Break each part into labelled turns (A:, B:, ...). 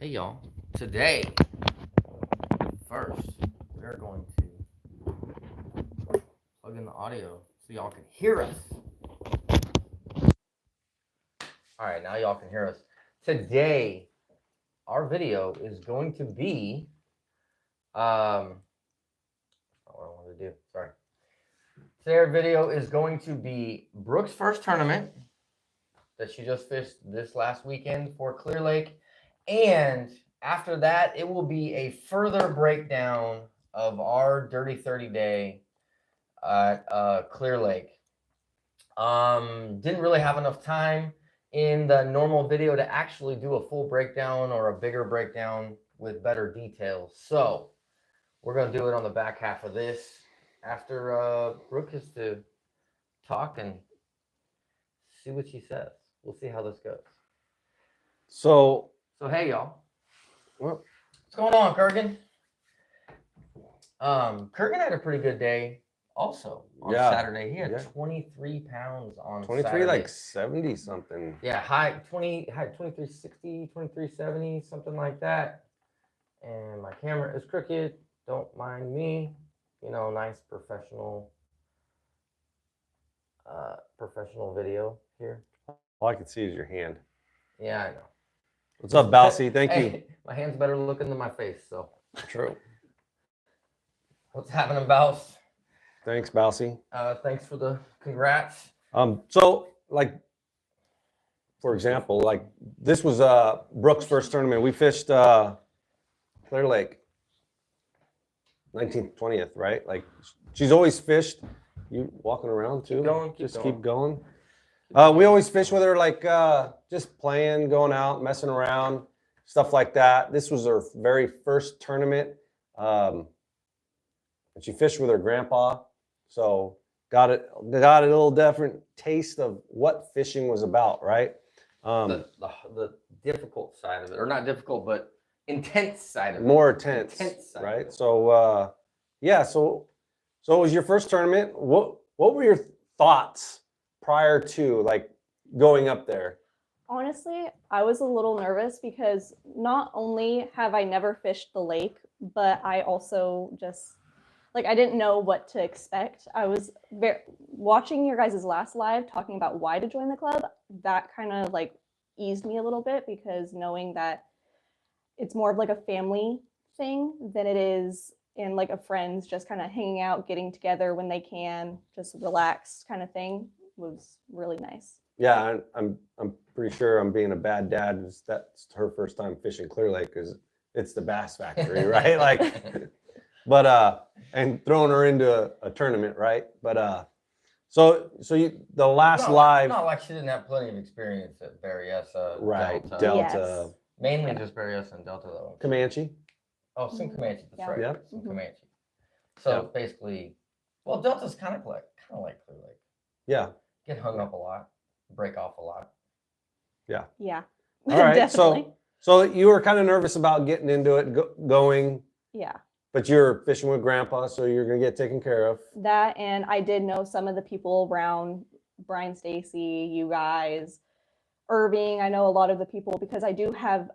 A: Hey y'all, today, first, we're going to plug in the audio so y'all can hear us. Alright, now y'all can hear us. Today, our video is going to be, not what I wanted to do, sorry. Today our video is going to be Brooke's first tournament that she just fished this last weekend for Clear Lake. And after that, it will be a further breakdown of our Dirty 30 day at Clear Lake. Didn't really have enough time in the normal video to actually do a full breakdown or a bigger breakdown with better details. So we're going to do it on the back half of this after Brooke is to talk and see what she says. We'll see how this goes. So hey y'all. What's going on, Kurgan? Kurgan had a pretty good day also on Saturday. He had 23 pounds on
B: 23,
A: Saturday.
B: like 70 something.
A: Yeah, high 2360, 2370, something like that. And my camera is crooked. Don't mind me. You know, nice professional video here.
B: All I can see is your hand.
A: Yeah, I know.
B: What's up, Balsy? Thank you.
A: My hand's better looking than my face, so.
B: True.
A: What's happening, Bouse?
B: Thanks, Balsy.
A: Thanks for the congrats.
B: So, like, for example, like, this was Brooke's first tournament. We fished Clear Lake, 19th, 20th, right? Like, she's always fished. You walking around, too? Keep going. We always fish with her, like, just playing, going out, messing around, stuff like that. This was her very first tournament. And she fished with her grandpa. So got a little different taste of what fishing was about, right?
A: The difficult side of it, or not difficult, but intense side of it.
B: More intense right? So, yeah, so it was your first tournament. What were your thoughts prior to, like, going up there?
C: Honestly, I was a little nervous because not only have I never fished the lake, but I also just, like, I didn't know what to expect. I was watching your guys' last live talking about why to join the club. That kind of, like, eased me a little bit, because knowing that it's more of like a family thing than it is in like a friends just kind of hanging out, getting together when they can, just relaxed kind of thing, was really nice.
B: Yeah, I'm pretty sure I'm being a bad dad. That's her first time fishing Clear Lake, because it's the Bass Factory, right? Like, but and throwing her into a tournament, right? But so you, the last live.
A: Not like she didn't have plenty of experience at Berryessa,
B: right?
A: Delta.
C: Yes.
A: Mainly just Berryessa and Delta, though.
B: Comanche.
A: Oh, some Comanche. That's right.
B: Yep.
A: Some Comanche. So basically, well, Delta's kind of like Clear Lake.
B: Yeah.
A: Get hung up a lot, break off a lot.
B: Yeah.
C: Yeah.
B: All right.
C: Definitely.
B: So you were kind of nervous about getting into it, going.
C: Yeah.
B: But you're fishing with Grandpa, so you're gonna get taken care of.
C: That, and I did know some of the people around, Brian, Stacy, you guys, Irving. I know a lot of the people because I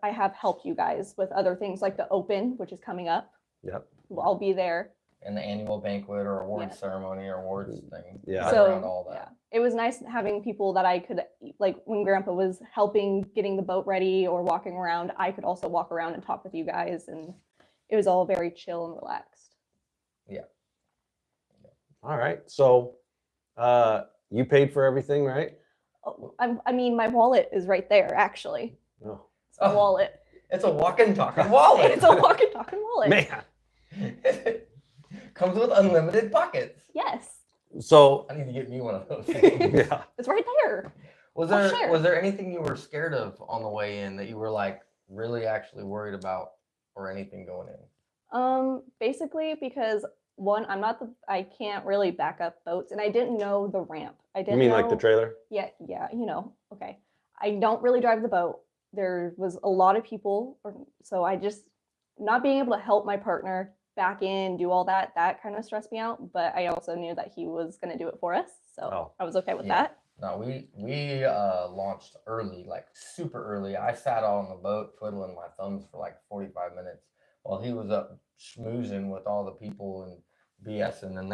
C: have helped you guys with other things like the Open, which is coming up.
B: Yep.
C: I'll be there.
A: And the annual banquet or awards ceremony or awards thing.
B: Yeah.
C: So
A: around all that.
C: yeah, it was nice having people that I could, like, when Grandpa was helping getting the boat ready or walking around, I could also walk around and talk with you guys, and it was all very chill and relaxed.
A: Yeah.
B: All right. So you paid for everything, right?
C: Oh, I mean, my wallet is right there, actually.
B: No.
C: It's a wallet.
A: It's a walking, talking wallet.
C: It's a walking, talking wallet.
B: Man.
A: Comes with unlimited pockets.
C: Yes.
B: So
A: I need to get me one of those.
B: yeah.
C: It's right there.
A: Was there anything you were scared of on the way in that you were like really actually worried about, or anything going in?
C: Basically because one, I can't really back up boats, and I didn't know the ramp. I didn't
B: You mean
C: know,
B: like the trailer?
C: Yeah, you know, okay. I don't really drive the boat. There was a lot of people, so I just, not being able to help my partner back in, do all that kind of stressed me out, but I also knew that he was going to do it for us, so I was okay with that.
A: No, we launched early, like super early. I sat on the boat twiddling my thumbs for like 45 minutes while he was up schmoozing with all the people and BSing, and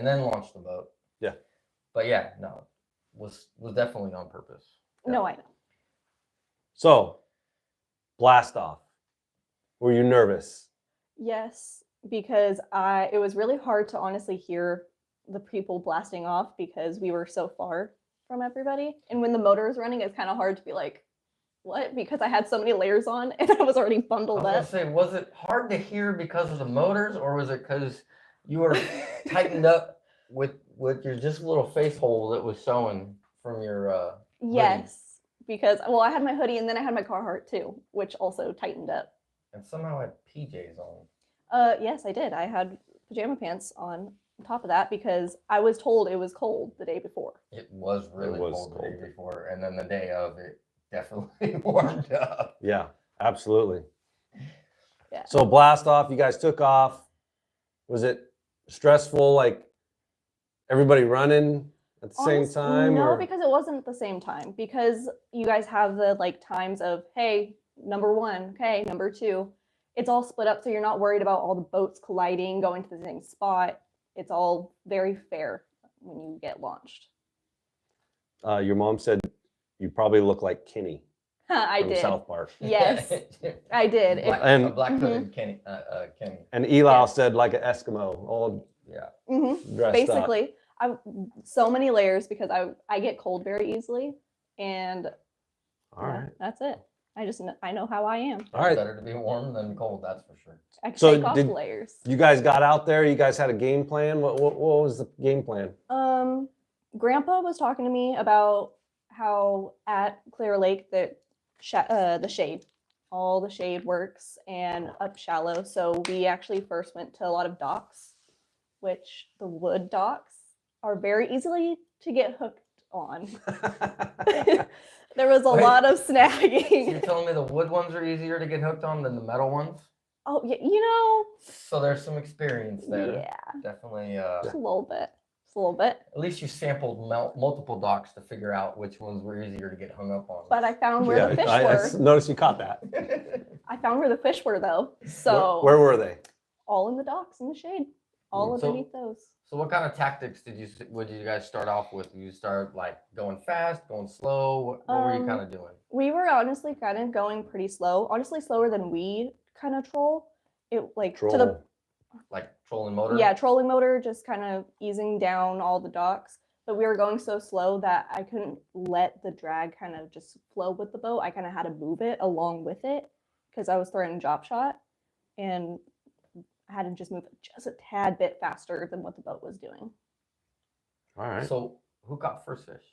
A: then launched the boat.
B: Yeah.
A: But yeah, no, was definitely on purpose. Yeah.
C: No, I know.
B: So, blast off. Were you nervous?
C: Yes, because it was really hard to honestly hear the people blasting off because we were so far from everybody. And when the motor is running, it's kind of hard to be like, what? Because I had so many layers on and I was already bundled
A: I was
C: up.
A: gonna say, was it hard to hear because of the motors, or was it because you were tightened up with your just little face hole that was showing from your
C: Yes, because well, I had my hoodie and then I had my Carhartt too, which also tightened up.
A: and somehow had PJs on.
C: Yes, I did. I had pajama pants on top of that because I was told it was cold the day before.
A: It was really
B: was
A: cold the
B: cold.
A: day before, and then the day of it definitely warmed up.
B: Yeah, absolutely.
C: Yeah.
B: So blast off, you guys took off. Was it stressful, like everybody running at the same time?
C: No,
B: or?
C: because it wasn't the same time. Because you guys have the like times of, hey, number one, okay, number two. It's all split up, so you're not worried about all the boats colliding, going to the same spot. It's all very fair when you get launched.
B: Your mom said you probably look like Kenny
C: I
B: from
C: did.
B: South Park.
C: Yes, I did.
B: And-
A: a black-hooded Kenny. Kenny.
B: And Eli said like an Eskimo, all
A: Yeah.
B: dressed
C: Basically, so many layers because I get cold very easily, and
B: up. All right.
C: that's it. I know how I am.
B: All right.
A: Better to be warm than cold, that's for sure.
C: I can
B: So
C: take off the layers.
B: You guys got out there. You guys had a game plan. What was the game plan?
C: Grandpa was talking to me about how at Clear Lake that the shade, all the shade works and up shallow. So we actually first went to a lot of docks, which the wood docks are very easily to get hooked on. There was a
A: Wait.
C: lot of
A: So you're
C: snagging.
A: telling me the wood ones are easier to get hooked on than the metal ones?
C: Oh, yeah,
A: So there's some experience there.
C: yeah,
A: Definitely.
C: just a little bit. Just a little bit.
A: At least you sampled multiple docks to figure out which ones were easier to get hung up on.
C: But I found where the fish were.
B: Noticed you caught that.
C: I found where the fish were though. So
B: Where were they?
C: all in the docks in the shade, all
A: So-
C: underneath those.
A: So what kind of tactics would you guys start off with? You start like going fast, going slow? What were you kind of doing?
C: We were honestly kind of going pretty slow. Honestly, slower than we kind of troll. It like to the
B: Troll.
A: Like trolling motor?
C: yeah trolling motor, just kind of easing down all the docks. But we were going so slow that I couldn't let the drag kind of just flow with the boat. I kind of had to move it along with it because I was throwing a drop shot, and I had to just move it just a tad bit faster than what the boat was doing.
B: All right.
A: So who caught first fish?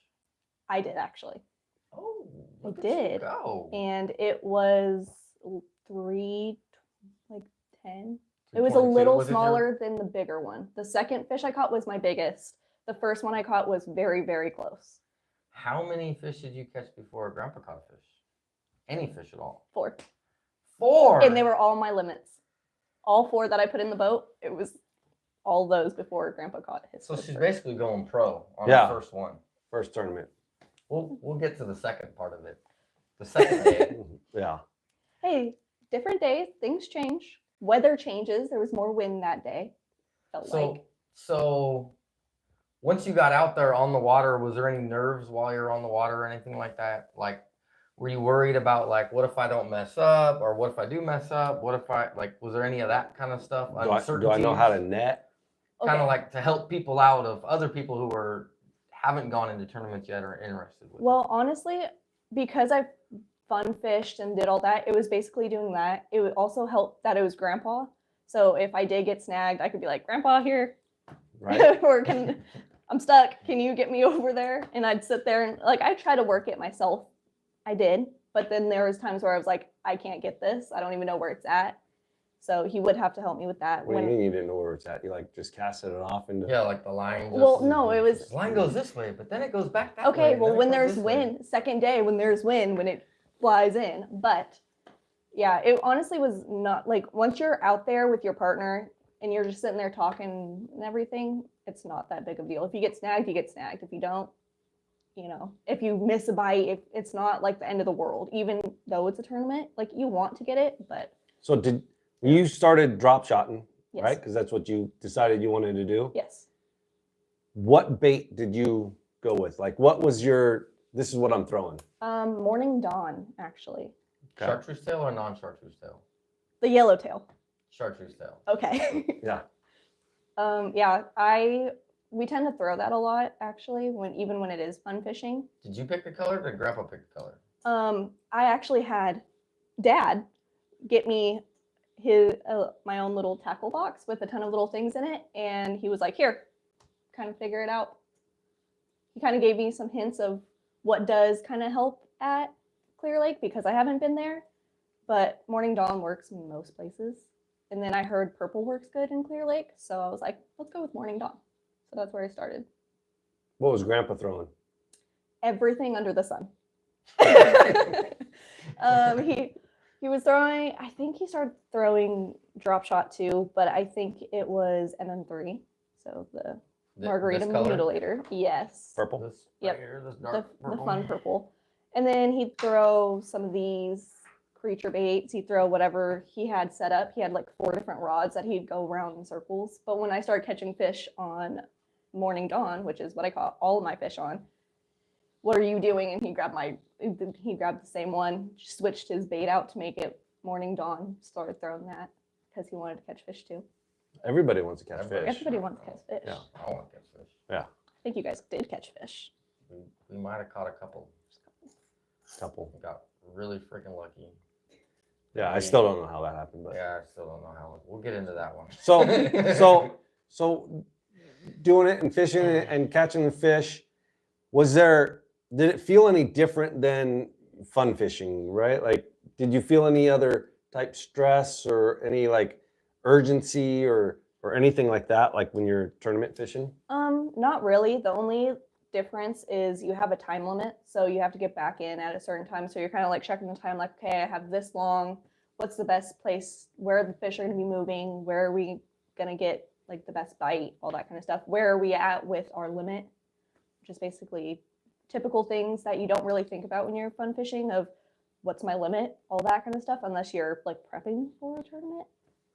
C: I did actually,
A: Oh,
C: I
A: look at you
C: did.
A: go.
C: and it was 3:10. It was a
A: 322.
C: little
A: Was it your-
C: smaller than the bigger one. The second fish I caught was my biggest. The first one I caught was very, very close.
A: How many fish did you catch before Grandpa caught a fish? Any fish at all?
C: 4.
A: 4.
C: And they were all my limits. All 4 that I put in the boat, it was all those before Grandpa caught his.
A: So
C: first
A: she's
C: fish.
A: basically going pro on
B: Yeah.
A: the first one.
B: First tournament.
A: We'll get to the second part of it. The second day.
B: Yeah.
C: Hey, different days, things change. Weather changes. There was more wind that day. Felt like.
A: So once you got out there on the water, was there any nerves while you're on the water or anything like that? Like, were you worried about like, what if I don't mess up, or what if I do mess up? What if I like? Was there any of that kind of stuff?
B: Do I know how to net?
A: Kind
C: Okay.
A: of like to help people out of other people who haven't gone into tournaments yet or interested with it?
C: Well, honestly, because I fun fished and did all that, it was basically doing that. It would also help that it was Grandpa. So if I did get snagged, I could be like, Grandpa, here,
B: Right.
C: or I'm stuck. Can you get me over there? And I'd sit there and like I try to work it myself. I did, but then there was times where I was like, I can't get this. I don't even know where it's at. So he would have to help me with that.
B: What do you mean you didn't know where it's at? You like just casted it off into.
A: Yeah, like the line.
C: Well, no, it was
A: The line goes this way, but then it goes back that way.
C: okay.
A: and
C: Well,
A: then it
C: when
A: goes
C: there's
A: this way.
C: wind, second day when there's wind, when it flies in. But yeah, it honestly was not like once you're out there with your partner and you're just sitting there talking and everything, it's not that big of a deal. If you get snagged, you get snagged. If you don't, you know, if you miss a bite, it's not like the end of the world, even though it's a tournament. Like you want to get it, but.
B: So you started drop shotting,
C: Yes.
B: right? Because that's what you decided you wanted to do.
C: Yes.
B: What bait did you go with? Like, what was this is what I'm throwing?
C: Morning Dawn, actually.
A: Okay. Chartreuse tail or non-chartreuse tail?
C: The yellowtail.
A: Chartreuse tail.
C: Okay.
B: Yeah.
C: Yeah, we tend to throw that a lot, actually, even when it is fun fishing.
A: Did you pick the color or did Grandpa pick the color?
C: I actually had Dad get me his my own little tackle box with a ton of little things in it, and he was like, here, kind of figure it out. He kind of gave me some hints of what does kind of help at Clear Lake, because I haven't been there, but Morning Dawn works in most places. And then I heard purple works good in Clear Lake, so I was like, let's go with Morning Dawn. So that's where I started.
B: What was Grandpa throwing?
C: Everything under the sun. He was throwing, I think he started throwing drop shot too, but I think it was NM3. So the margarita mutilator. Yes.
B: Purple?
A: This
C: Yep.
A: right here, this
C: The
A: dark purple.
C: fun purple. And then he'd throw some of these creature baits. He'd throw whatever he had set up. He had like 4 different rods that he'd go around in circles. But when I started catching fish on Morning Dawn, which is what I caught all of my fish on, what are you doing? And he grabbed the same one, switched his bait out to make it Morning Dawn, started throwing that because he wanted to catch fish too.
B: Everybody wants to catch fish.
C: Everybody wants to catch fish.
B: Yeah.
A: I want to catch fish.
B: Yeah.
C: I think you guys did catch fish.
A: We might have caught a couple. We got really freaking lucky.
B: Yeah, I still don't know how that happened, but
A: yeah, I still don't know how. We'll get into that one.
B: So doing it and fishing it and catching the fish, did it feel any different than fun fishing, right? Like, did you feel any other type stress or any like urgency or anything like that, like when you're tournament fishing?
C: Not really. The only difference is you have a time limit, so you have to get back in at a certain time. So you're kind of like checking the time, like, okay, I have this long. What's the best place? Where the fish are going to be moving? Where are we going to get like the best bite? All that kind of stuff. Where are we at with our limit? Which is basically typical things that you don't really think about when you're fun fishing, of what's my limit, all that kind of stuff, unless you're like prepping for a tournament.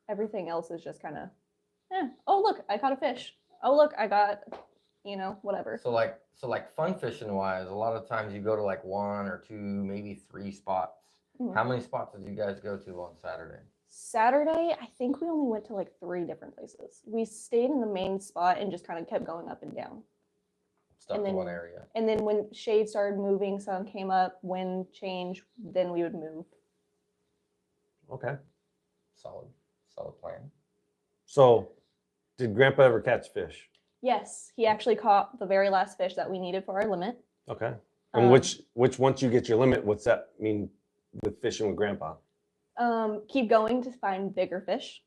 C: Everything else is just kind of, oh, look, I caught a fish. Oh, look, I got, whatever.
A: So like fun fishing wise, a lot of times you go to like 1 or 2, maybe 3 spots. Mm-hmm. How many spots did you guys go to on Saturday?
C: Saturday, I think we only went to like 3 different places. We stayed in the main spot and just kind of kept going up and down.
A: Stuck to one area.
C: And then when shade started moving, sun came up, wind changed, then we would move.
B: Okay.
A: Solid plan.
B: So, did Grandpa ever catch fish?
C: Yes, he actually caught the very last fish that we needed for our limit.
B: Okay. And which once you get your limit, what's that mean with fishing with Grandpa?
C: Keep going to find bigger fish,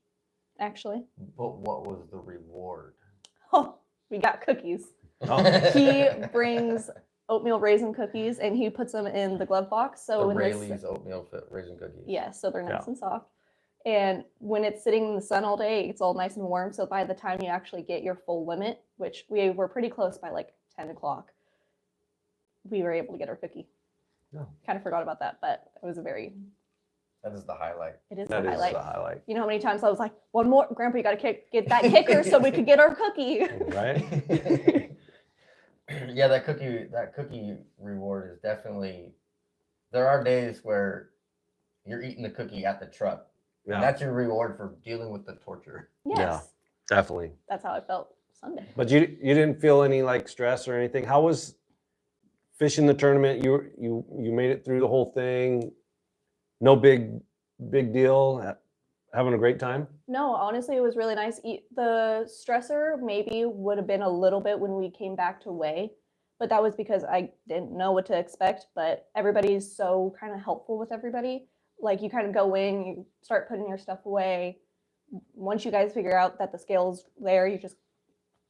C: actually.
A: But what was the reward?
C: Oh, we got cookies.
B: Oh.
C: He brings oatmeal raisin cookies and he puts them in the glove box. So
A: the Rayleigh's oatmeal raisin cookies.
C: Yeah, so they're nice and soft. And when it's sitting in the sun all day, it's all nice and warm. So by the time you actually get your full limit, which we were pretty close by like 10 o'clock, we were able to get our cookie.
B: No.
C: Kind of forgot about that, but it was
A: That is the highlight.
C: It is
B: that
C: the highlight.
B: Is the highlight.
C: You know how many times I was like, one more, Grandpa, you got to get that kicker so we could get our cookie.
B: Right?
A: Yeah, that cookie reward is definitely, there are days where you're eating the cookie at the truck. Yeah. And that's your reward for dealing with the torture.
C: Yes.
B: Yeah, definitely.
C: That's how I felt Sunday.
B: But you didn't feel any like stress or anything? How was fishing the tournament? You made it through the whole thing? No big deal? Having a great time?
C: No, honestly, it was really nice. The stressor maybe would have been a little bit when we came back to weigh, but that was because I didn't know what to expect. But everybody's so kind of helpful with everybody. Like you kind of go in, you start putting your stuff away. Once you guys figure out that the scale's there, you just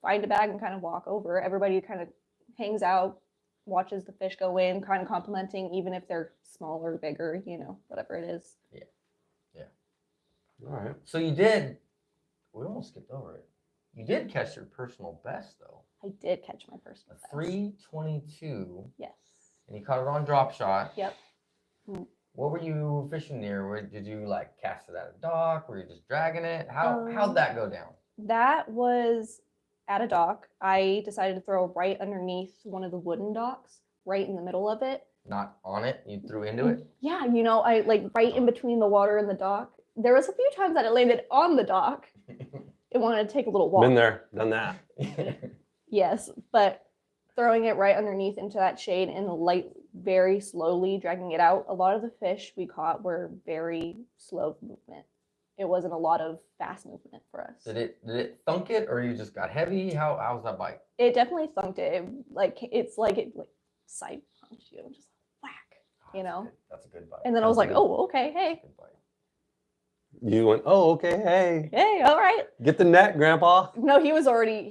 C: find a bag and kind of walk over. Everybody kind of hangs out, watches the fish go in, kind of complimenting, even if they're smaller, bigger, whatever it is.
A: Yeah.
B: All right.
A: So we almost skipped over it. You did catch your personal best though.
C: I did catch my personal best.
A: 322.
C: Yes.
A: And you caught it on drop shot.
C: Yep.
A: What were you fishing near? Did you like cast it at a dock? Were you just dragging it? How'd that go down?
C: That was at a dock. I decided to throw right underneath one of the wooden docks, right in the middle of it.
A: Not on it? You threw into it?
C: Yeah, you know, I like right in between the water and the dock. There was a few times that it landed on the dock. It wanted to take a little walk.
B: Been there, done that.
C: Yes, but throwing it right underneath into that shade and very slowly dragging it out. A lot of the fish we caught were very slow movement. It wasn't a lot of fast movement for us.
A: Did it thunk it, or you just got heavy? How was that bite?
C: It definitely thunked it. It's like it side punched you, just whack. You know.
A: That's a good bite.
C: And then I was like, oh, okay, hey.
B: You went, oh, okay, hey.
C: Hey, all right.
B: Get the net, Grandpa.
C: No, he was already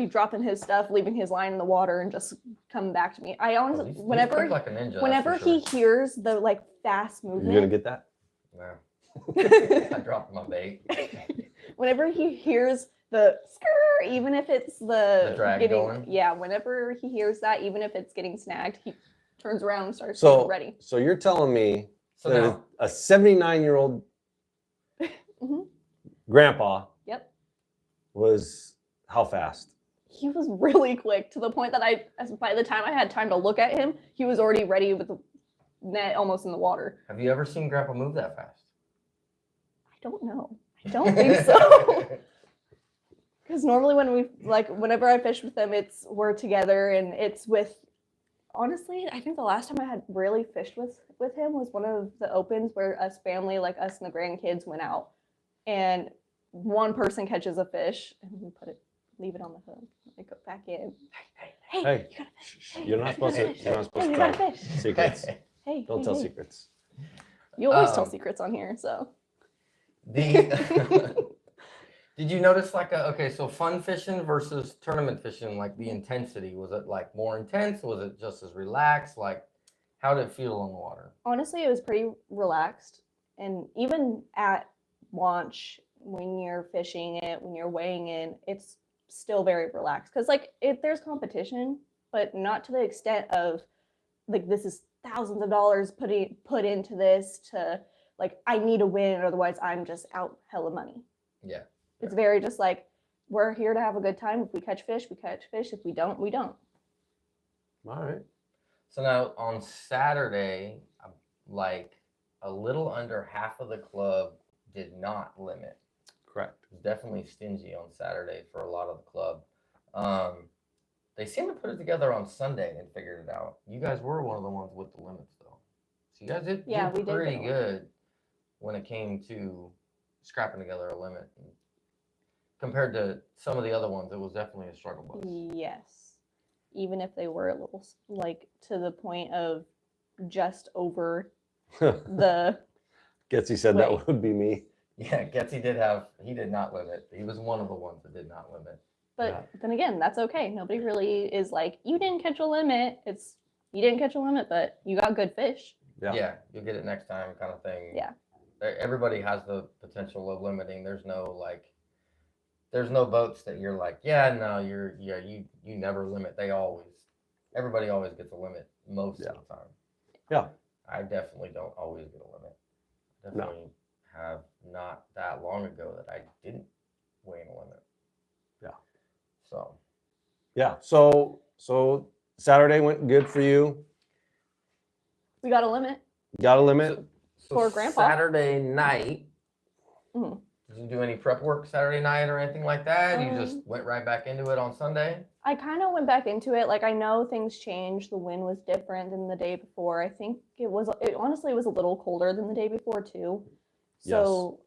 C: dropping his stuff, leaving his line in the water, and just coming back to me. I honestly,
A: he's
C: whenever
A: like a ninja,
C: whenever he hears the like fast
B: You
C: movement,
B: gonna get that?
A: Yeah. I dropped my bait.
C: Whenever he hears the skr, even if it's the
A: drag going.
C: Yeah, whenever he hears that, even if it's getting snagged, he turns around and starts
B: So
C: getting ready.
B: So you're telling me
A: So
B: that
A: now,
B: a 79-year-old grandpa
C: Yep.
B: was how fast?
C: He was really quick to the point that by the time I had time to look at him, he was already ready with the net almost in the water.
A: have you ever seen Grandpa move that fast?
C: I don't know. I don't think so. Because normally whenever I fish with him, we're together and it's with, honestly, I think the last time I had really fished with him was one of the opens where us and the grandkids went out and one person catches a fish and we leave it on the hook. I go back in. Hey,
B: Hey,
C: you gotta fish. Hey,
B: you're not supposed to
C: you gotta
B: tell
C: fish.
B: secrets.
C: Hey,
B: Don't tell secrets.
C: You always tell secrets on here, so.
A: Did you notice so fun fishing versus tournament fishing, like the intensity, was it like more intense? Was it just as relaxed? Like, how did it feel on the water?
C: Honestly, it was pretty relaxed. And even at launch, when you're fishing it, when you're weighing in, it's still very relaxed. Because there's competition, but not to the extent of this is thousands of dollars put into this to I need to win, otherwise I'm just out hella money.
A: Yeah.
C: It's very just we're here to have a good time. If we catch fish, we catch fish. If we don't, we don't.
B: All right.
A: So now on Saturday, a little under half of the club did not limit.
B: Correct.
A: It was definitely stingy on Saturday for a lot of the club. They seemed to put it together on Sunday and figured it out. You guys were one of the ones with the limits, though. So you guys did pretty good when it came to scrapping together a limit. Compared to some of the other ones, it was definitely a struggle bus.
C: Yes. Even if they were a little, to the point of just over the...
B: Getsy said that would be me.
A: Yeah, Getsy did not limit. He was one of the ones that did not limit.
C: But then again, that's okay. Nobody really is you didn't catch a limit. You didn't catch a limit, but you got good fish.
A: Yeah, you'll get it next time kind of thing.
C: Yeah.
A: Everybody has the potential of limiting. There's no boats that you're you never limit. Everybody always gets a limit most of the time.
B: Yeah.
A: I definitely don't always get a limit. Definitely have not that long ago that I didn't weigh in a limit.
B: Yeah.
A: So.
B: Yeah. So Saturday went good for you.
C: We got a limit.
B: Got a limit.
A: So
C: for Grandpa.
A: Saturday night.
C: Mm-hmm.
A: Did you do any prep work Saturday night or anything like that? You just went right back into it on Sunday?
C: I kind of went back into it. I know things changed. The wind was different than the day before. I think it honestly was a little colder than the day before too. So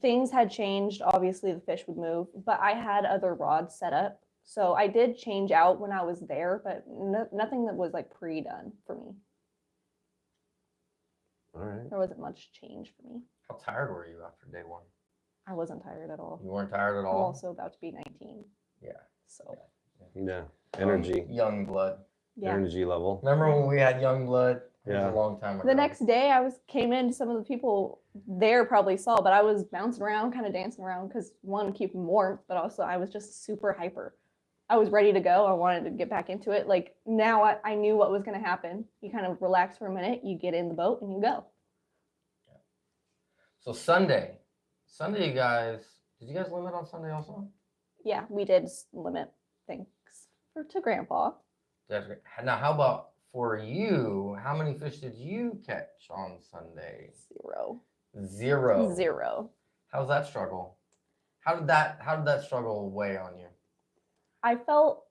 C: things had changed. Obviously the fish would move, but I had other rods set up. So I did change out when I was there, but nothing that was pre-done for me.
B: All right.
C: There wasn't much change for me.
A: How tired were you after day one?
C: I wasn't tired at all.
A: You weren't tired at
C: I'm
A: all?
C: also about to be 19.
A: Yeah.
C: So.
B: Yeah. Energy.
A: Young blood.
C: Yeah.
B: Energy level.
A: Remember when we had young blood? It was
B: Yeah.
A: a long time ago.
C: The next day, came in. Some of the people there probably saw, but I was bouncing around, kind of dancing around because one, keep them warm, but also I was just super hyper. I was ready to go. I wanted to get back into it. Like now I knew what was going to happen. You kind of relax for a minute, you get in the boat and you go.
A: So Sunday, you guys, did you guys limit on Sunday also?
C: Yeah, we did limit things to Grandpa.
A: That's great. Now, how about for you? How many fish did you catch on Sunday?
C: 0.
A: 0.
C: 0.
A: How's that struggle? How did that struggle weigh on you?
C: I felt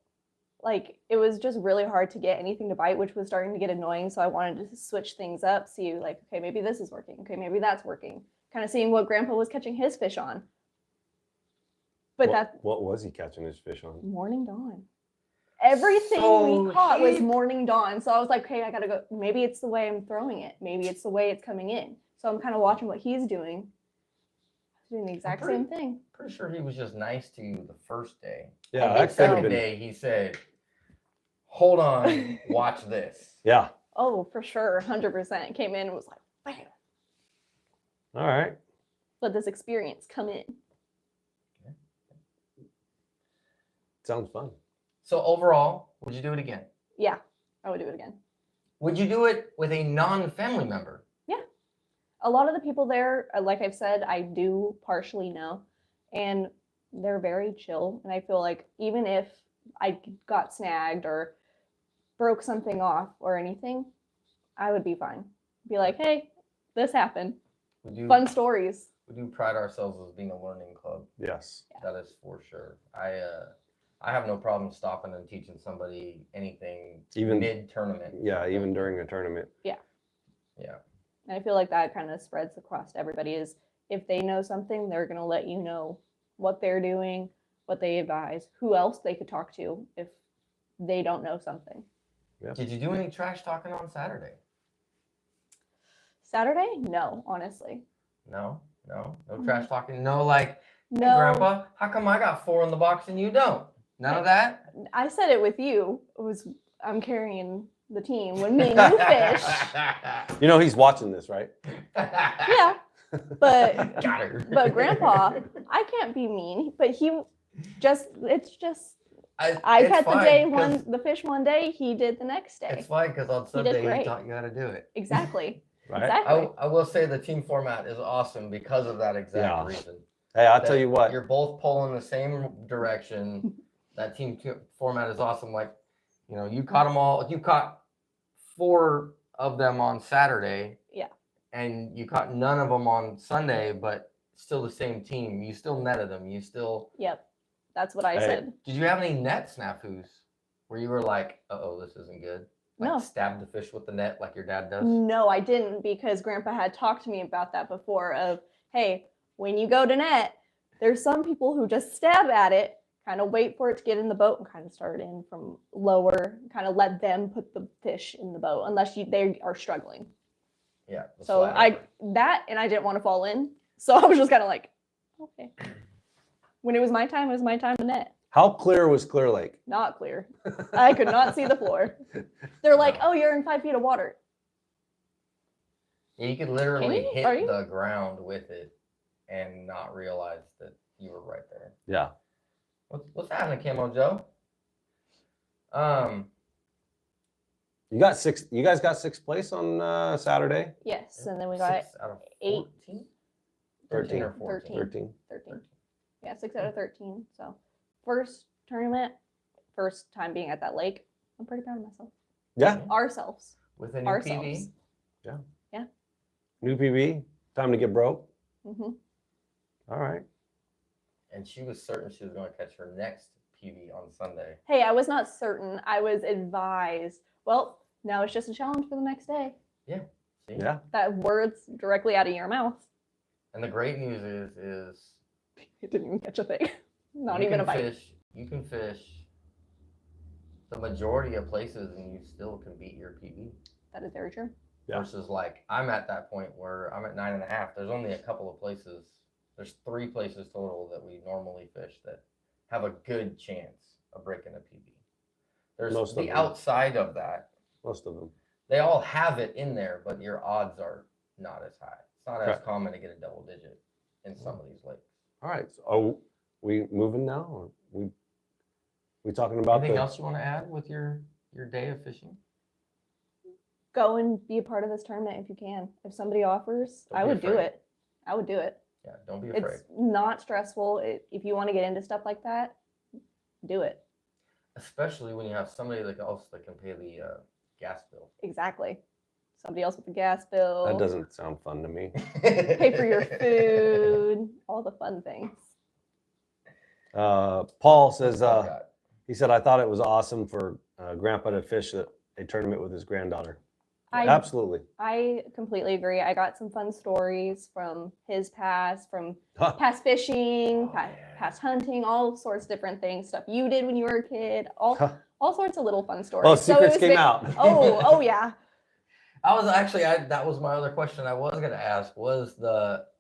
C: like it was just really hard to get anything to bite, which was starting to get annoying. So I wanted to switch things up, see like, okay, maybe this is working. Okay, maybe that's working. Kind of seeing what Grandpa was catching his fish on. But
B: what was he catching his fish on?
C: Morning dawn. Everything we caught was morning dawn. So I was like, okay, I gotta go. Maybe it's the way I'm throwing it. Maybe it's the way it's coming in. So I'm kind of watching what he's doing. He's doing the exact same thing.
A: Pretty sure he was just nice to you the first day.
B: Yeah,
A: the second day he said, "Hold on, watch this."
B: Yeah.
C: Oh, for sure, 100%. Came in and was like, bam.
B: All right.
C: Let this experience come in.
B: Sounds fun.
A: So overall, would you do it again?
C: Yeah, I would do it again.
A: Would you do it with a non-family member?
C: Yeah. A lot of the people there, like I've said, I do partially know, and they're very chill. And I feel like even if I got snagged or broke something off or anything, I would be fine. Be like, hey, this happened. Fun stories.
A: We do pride ourselves as being a learning club.
B: Yes.
A: Yeah. That is for sure. I have no problem stopping and teaching somebody anything even mid-tournament.
B: Yeah, even during a tournament.
C: Yeah.
A: Yeah.
C: And I feel like that kind of spreads across to everybody is if they know something, they're going to let you know what they're doing, what they advise, who else they could talk to if they don't know something.
B: Yeah.
A: Did you do any trash talking on Saturday?
C: Saturday? No, honestly.
A: No trash talking. No, like,
C: no.
A: Hey, Grandpa, how come I got 4 in the box and you don't? None of that?
C: I said it with you. I'm carrying the team when me and you fish.
B: You know he's watching this, right?
C: Yeah. But
A: got her.
C: But Grandpa, I can't be mean, but I caught the fish one day, he did the next day.
A: It's fine because on Sunday he taught you how to do it.
C: Exactly.
B: Right?
C: Exactly.
A: I will say the team format is awesome because of that exact reason.
B: Hey, I'll tell you what.
A: You're both pulling the same direction. That team format is awesome. Like, you caught them all. You caught 4 of them on Saturday.
C: Yeah.
A: And you caught none of them on Sunday, but still the same team. You still netted them.
C: Yep. That's what I said.
A: Did you have any net snafus where you were like, uh-oh, this isn't good? Like
C: no.
A: Stab the fish with the net like your dad does?
C: No, I didn't because Grandpa had talked to me about that before of, hey, when you go to net, there's some people who just stab at it, kind of wait for it to get in the boat and kind of start in from lower, kind of let them put the fish in the boat unless they are struggling.
A: Yeah.
C: So I didn't want to fall in. So I was just kind of like, okay. When it was my time to net.
B: How clear was Clear Lake?
C: Not clear. I could not see the floor. They're like, oh, you're in 5 feet of water.
A: Yeah, you could literally hit the ground with it and not realize that you were right there.
B: Yeah.
A: What's happening, Camo Joe?
B: You guys got 6th place on Saturday?
C: Yes, and then we got
A: 6 out of
C: 8.
A: 13 or 14?
C: 13. Yeah, 6 out of 13. So first tournament, first time being at that lake. I'm pretty proud of myself.
B: Yeah.
C: Ourselves.
A: With a new PB?
B: Yeah.
C: Yeah.
B: New PB. Time to get broke.
C: Mm-hmm.
B: All right.
A: And she was certain she was going to catch her next PB on Sunday.
C: Hey, I was not certain. I was advised. Well, now it's just a challenge for the next day.
A: Yeah. See?
B: Yeah.
C: That words directly out of your mouth.
A: And the great news is
C: it didn't even catch a thing. Not even a bite.
A: You can fish the majority of places and you still can beat your PB.
C: That is very true.
B: Yeah.
A: Versus like I'm at that point where I'm at 9.5. There's only a couple of places. There's 3 places total that we normally fish that have a good chance of breaking a PB. There's the outside of that.
B: Most of them.
A: They all have it in there, but your odds are not as high. not as common to get a double digit in some of these lakes.
B: All right. So are we moving now? Or we talking about
A: anything else you want to add with your day of fishing?
C: Go and be a part of this tournament if you can. If somebody offers, I would do it. I would do it.
A: Yeah, don't be afraid.
C: It's not stressful. If you want to get into stuff like that, do it.
A: Especially when you have somebody else that can pay the gas bill.
C: Exactly. Somebody else with the gas bill.
B: That doesn't sound fun to me.
C: Pay for your food. All the fun things.
B: Paul says, he said, I thought it was awesome for Grandpa to fish a tournament with his granddaughter. Absolutely.
C: I completely agree. I got some fun stories from his past, from past fishing, past hunting, all sorts of different things, stuff you did when you were a kid, all sorts of little fun stories.
B: Oh, secrets came out.
C: Oh yeah.
A: I was actually, that was my other question I was going to ask was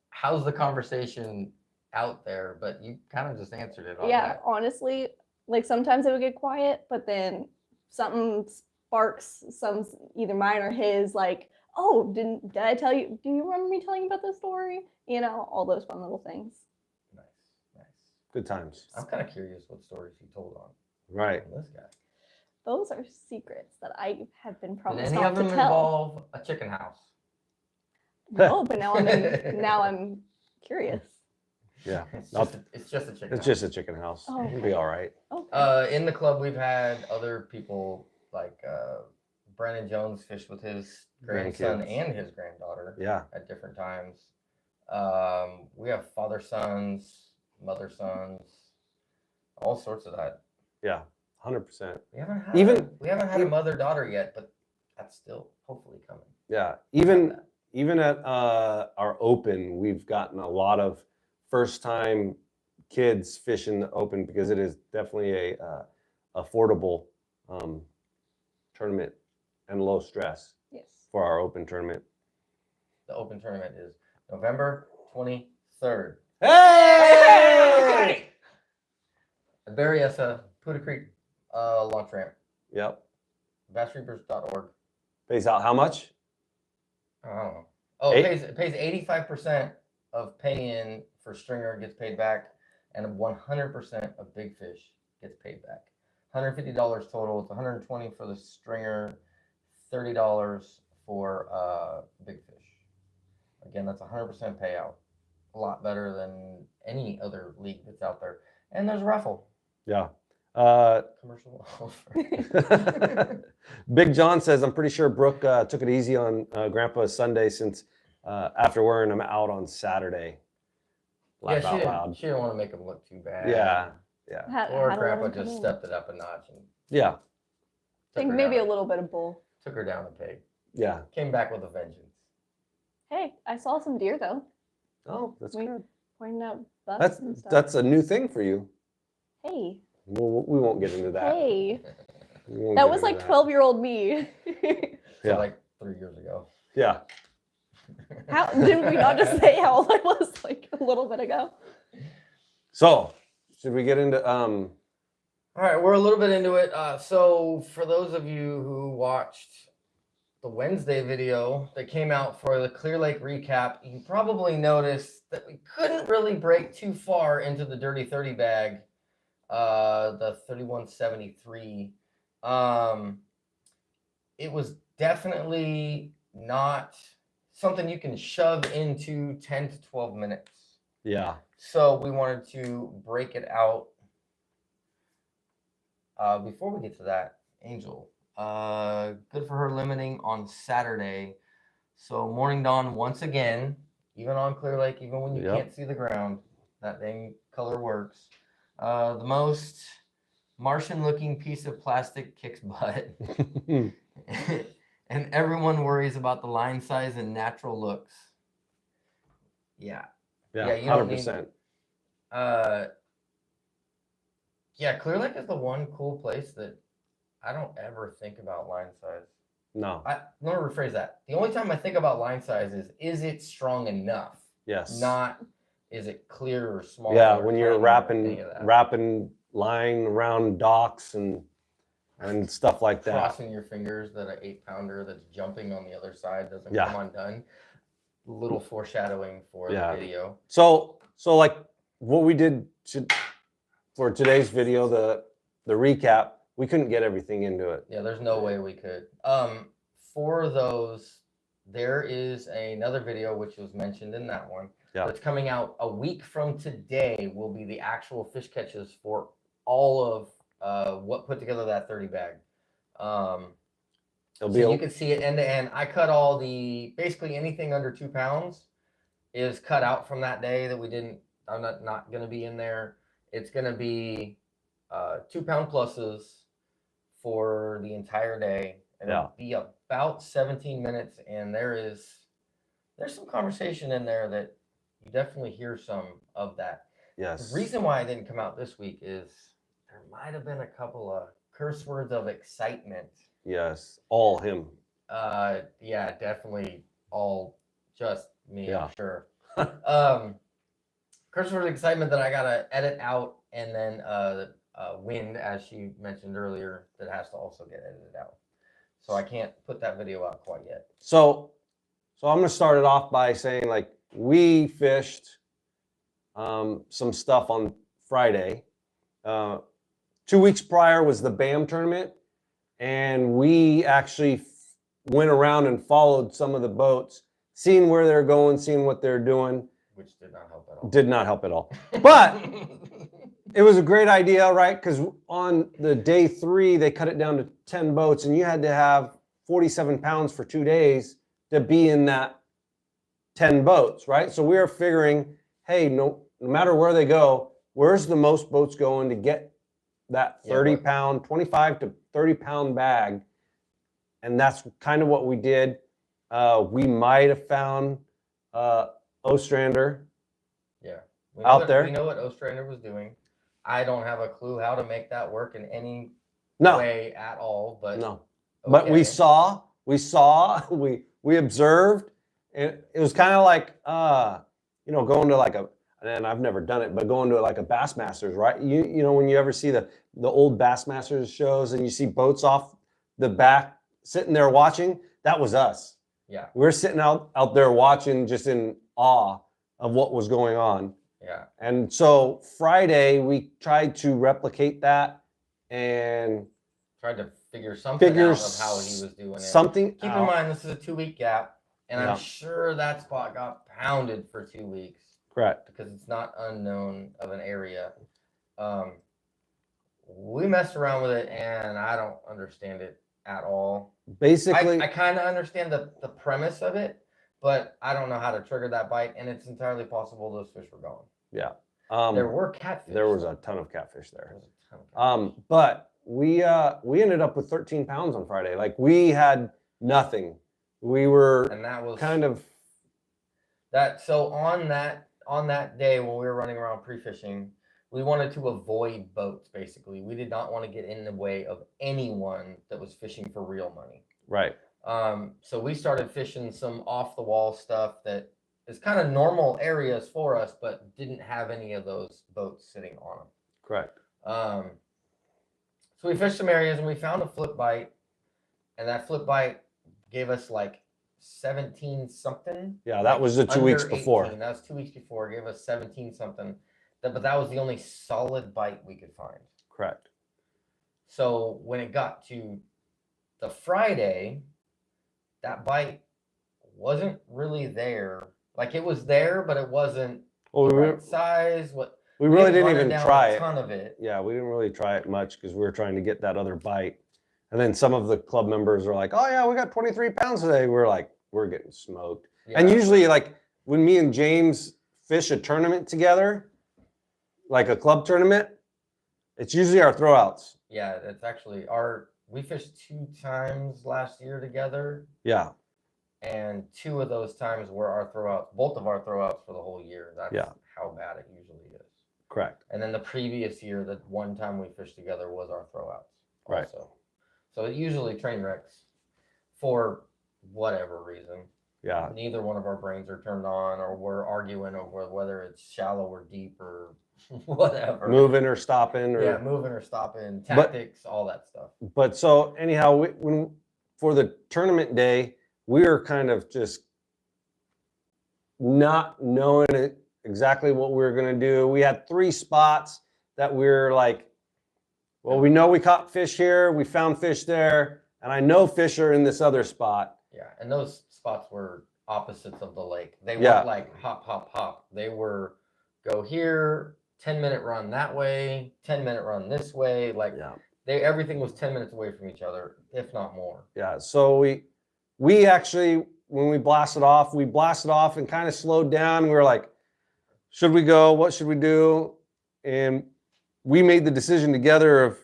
A: how's the conversation out there? But you kind of just answered it.
C: Yeah, honestly, like sometimes it would get quiet, but then something sparks either mine or his, like, oh, did I tell you? Do you remember me telling you about this story? You know, all those fun little things.
A: Nice.
B: Good times.
A: I'm kind of curious what stories he told on.
B: Right.
A: This guy.
C: Those are secrets that I have been
A: Did
C: promised
A: any
C: not
A: of them
C: to tell.
A: involve a chicken house?
C: No, but now I'm curious.
B: Yeah.
A: It's just a chicken house.
B: It's just a chicken house.
C: Oh, okay.
B: It'll be all right.
C: Okay.
A: In the club, we've had other people like Brandon Jones fish with his grandson and his granddaughter.
B: Yeah. At
A: different times. We have father sons, mother sons, all sorts of that.
B: Yeah, 100%.
A: We haven't had a mother daughter yet, but that's still hopefully coming.
B: Yeah, even at our open, we've gotten a lot of first time kids fishing the open because it is definitely a affordable tournament and low stress.
C: Yes.
B: For our open tournament.
A: The open tournament is November 23rd.
B: Hey!
A: At Berryessa, Puda Creek launch ramp.
B: Yep.
A: Bassreapers.org.
B: Pays out how much?
A: I don't know. Oh, it pays 85% of pay-in for stringer gets paid back, and 100% of big fish gets paid back. $150 total. It's $120 for the stringer, $30 for big fish. Again, that's 100% payout. A lot better than any other league that's out there. And there's a raffle.
B: Yeah.
A: Commercial offer.
B: Big John says, I'm pretty sure Brooke took it easy on Grandpa Sunday since after wearing him out on Saturday.
A: Laugh out loud. She didn't want to make him look too bad.
B: Yeah.
A: Or Grandpa just stepped it up a notch. And
B: yeah.
C: I think maybe a little bit of both.
A: Took her down a peg.
B: Yeah.
A: Came back with a vengeance.
C: Hey, I saw some deer though.
B: Oh, that's good.
C: Pointing out bucks and stuff.
B: That's a new thing for you.
C: Hey.
B: We won't get into that.
C: Hey. That was like 12-year-old me.
B: Yeah.
A: Like 3 years ago.
B: Yeah.
C: How didn't we not just say how old I was like a little bit ago?
B: So, should we get into
A: All right, we're a little bit into it. So for those of you who watched the Wednesday video that came out for the Clear Lake recap, you probably noticed that we couldn't really break too far into the Dirty 30 bag, the 3173. It was definitely not something you can shove into 10 to 12 minutes.
B: Yeah.
A: So we wanted to break it out. Before we get to that, Angel, good for her limiting on Saturday. So Morning Dawn once again, even on Clear Lake, even when you can't see the ground, that dang color works. The most Martian-looking piece of plastic kicks butt. And everyone worries about the line size and natural looks. Yeah.
B: Yeah, you 100%.
A: Yeah, Clear Lake is the one cool place that I don't ever think about line size.
B: No.
A: Let me rephrase that. The only time I think about line size is it strong enough?
B: Yes.
A: Not is it clear or small?
B: Yeah,
A: or
B: when you're wrapping line around docks and stuff like that.
A: Crossing your fingers that an 8-pounder that's jumping on the other side doesn't come undone. little foreshadowing for the video.
B: So like what we did for today's video, the recap, we couldn't get everything into it.
A: Yeah, there's no way we could. For those, there is another video which was mentioned in that one.
B: Yeah.
A: It's coming out a week from today. Will be the actual fish catches for all of what put together that 30 bag. So you can see it end to end. I cut all basically anything under 2 pounds is cut out from that day that we didn't. I'm not going to be in there. It's going to be 2 pound pluses for the entire day, and it'll be about 17 minutes. And there's some conversation in there that you definitely hear some of that.
B: Yes.
A: The reason why I didn't come out this week is there might have been a couple of curse words of excitement.
B: Yes, all him.
A: Yeah, definitely all just me, I'm sure. Curse words of excitement that I gotta edit out, and then wind, as she mentioned earlier, that has to also get edited out. So I can't put that video out quite yet.
B: So I'm gonna start it off by saying, like, we fished some stuff on Friday. 2 weeks prior was the BAM tournament, and we actually went around and followed some of the boats, seeing where they're going, seeing what they're doing.
A: Which did not help at all.
B: Did not help at all. But it was a great idea, right? Because on the day 3, they cut it down to 10 boats, and you had to have 47 pounds for 2 days to be in that 10 boats, right? So we were figuring, hey, no matter where they go, where's the most boats going to get that 30 pound, 25 to 30 pound bag? And that's kind of what we did. We might have found Ostrander.
A: Yeah.
B: Out there.
A: We know what Ostrander was doing. I don't have a clue how to make that work in any way at all, but
B: no. Okay. But we saw, we observed, and it was kind of like going to like and I've never done it, but going to like a Bassmasters, right? You know, when you ever see the old Bassmasters shows and you see boats off the back sitting there watching, that was us.
A: Yeah.
B: We're sitting out there watching, just in awe of what was going on.
A: Yeah.
B: And so Friday we tried to replicate that and
A: tried to figure something out of how he was doing it. Keep in mind, this is a 2-week gap, and I'm sure that spot got pounded for 2 weeks.
B: Correct.
A: Because it's not unknown of an area. We messed around with it, and I don't understand it at all.
B: Basically,
A: I kind of understand the premise of it, but I don't know how to trigger that bite, and it's entirely possible those fish were gone.
B: Yeah.
A: There were catfish.
B: There was a ton of catfish there. But we ended up with 13 pounds on Friday. Like, we had nothing. We were, and that was kind of
A: that. So on that day when we were running around pre-fishing, we wanted to avoid boats. Basically, we did not want to get in the way of anyone that was fishing for real money.
B: Right.
A: So we started fishing some off the wall stuff that is kind of normal areas for us, but didn't have any of those boats sitting on them.
B: Correct.
A: So we fished some areas and we found a flip bite, and that flip bite gave us like 17 something.
B: Yeah, that was the 2 weeks before.
A: 18. That was 2 weeks before. It gave us 17 something. But that was the only solid bite we could find.
B: Correct.
A: So when it got to the Friday, that bite wasn't really there. Like, it was there, but it wasn't the right size.
B: We really didn't even try it.
A: A ton of it.
B: Yeah, we didn't really try it much because we were trying to get that other bite. And then some of the club members were like, "Oh yeah, we got 23 pounds today." We're like, we're getting smoked. Yeah. And usually, like, when me and James fish a tournament together, like a club tournament, it's usually our throwouts.
A: Yeah, it's actually we fished 2 times last year together.
B: Yeah.
A: And 2 of those times were our throwouts, both of our throwouts for the whole year. That's how bad it usually is.
B: Correct.
A: And then the previous year, that one time we fished together was our throwouts.
B: Right.
A: Also. So it usually train wrecks for whatever reason.
B: Yeah.
A: Neither one of our brains are turned on, or we're arguing over whether it's shallow or deep or whatever.
B: Moving or stopping.
A: Moving or stopping, tactics, all that stuff.
B: But so anyhow, for the tournament day, we were kind of just not knowing exactly what we were going to do. We had 3 spots that we were like, well, we know we caught fish here, we found fish there, and I know fish are in this other spot.
A: Yeah, and those spots were opposites of the lake. They
B: Yeah.
A: weren't like hop, hop, hop. They were go here, 10-minute run that way, 10-minute run this way. Like everything was 10 minutes away from each other, if not more.
B: Yeah. So we actually, when we blasted off and kind of slowed down. We were like, should we go? What should we do? And we made the decision together of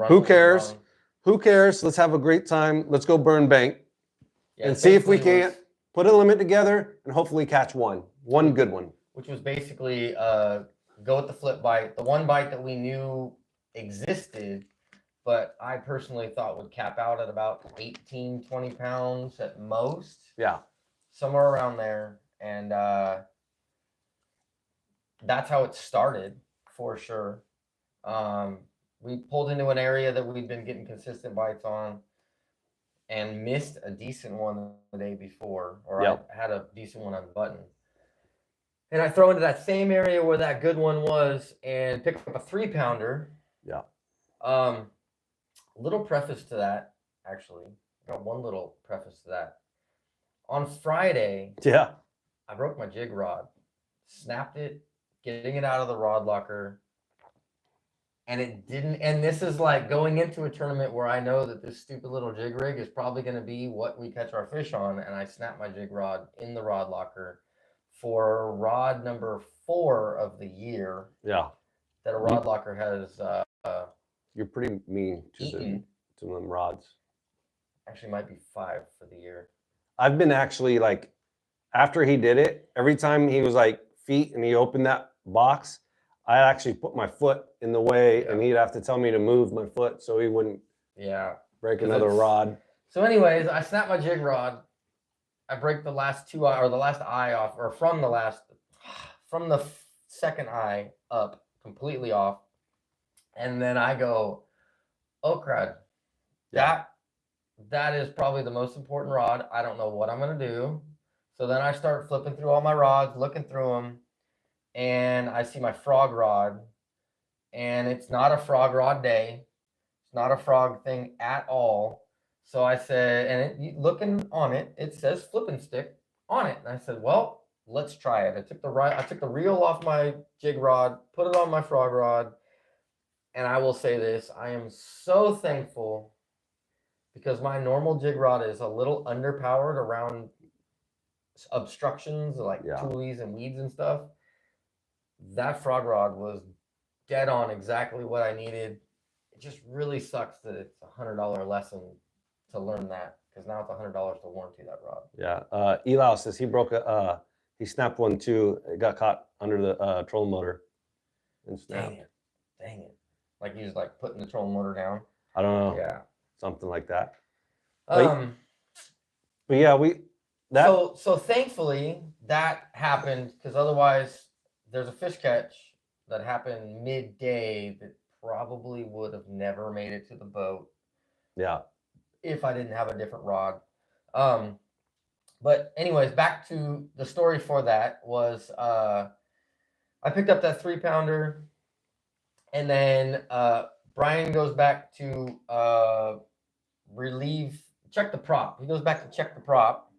B: who cares? Who cares? Let's have a great time. Let's go burn bank and see if we can't put a limit together and hopefully catch one good one.
A: Which was basically go with the flip bite, the one bite that we knew existed, but I personally thought would cap out at about 18, 20 pounds at most.
B: Yeah.
A: Somewhere around there. And that's how it started for sure. We pulled into an area that we'd been getting consistent bites on and missed a decent one the day before, or I had a decent one on the button. And I throw into that same area where that good one was and pick up a 3-pounder.
B: Yeah.
A: Little preface to that, actually. I got one little preface to that. On Friday, I broke my jig rod, snapped it, getting it out of the rod locker. And it didn't, and this is like going into a tournament where I know that this stupid little jig rig is probably going to be what we catch our fish on. And I snapped my jig rod in the rod locker for rod number 4 of the year.
B: Yeah.
A: That a rod locker has.
B: You're pretty mean to them rods.
A: Actually, might be 5 for the year.
B: I've been actually like, after he did it, every time he was like feet and he opened that box, I actually put my foot in the way and he'd have to tell me to move my foot so he wouldn't break another rod. So
A: anyways, I snapped my jig rod. I break the last 2 eye, or the last eye off, or from the second eye up, completely off. And then I go, oh crud. That is probably the most important rod. I don't know what I'm going to do. So then I start flipping through all my rods, looking through them. And I see my frog rod, and it's not a frog rod day. It's not a frog thing at all. So I said, and looking on it, it says flipping stick on it. And I said, well, let's try it. I took the reel off my jig rod, put it on my frog rod. And I will say this, I am so thankful because my normal jig rod is a little underpowered around obstructions like tules and weeds and stuff. That frog rod was dead on exactly what I needed. It just really sucks that it's $100 lesson to learn that, because now it's $100 to warranty that rod.
B: Yeah. Eli says he he snapped one too. It got caught under the trolling motor and snapped.
A: Dang it. Like he was like putting the trolling motor down.
B: I don't know.
A: Yeah.
B: Something like that.
A: But
B: yeah,
A: so thankfully that happened, because otherwise there's a fish catch that happened midday that probably would have never made it to the boat.
B: Yeah.
A: If I didn't have a different rod. But anyways, back to the story for that was I picked up that 3-pounder, and then Brian goes back to check the prop. He goes back to check the prop.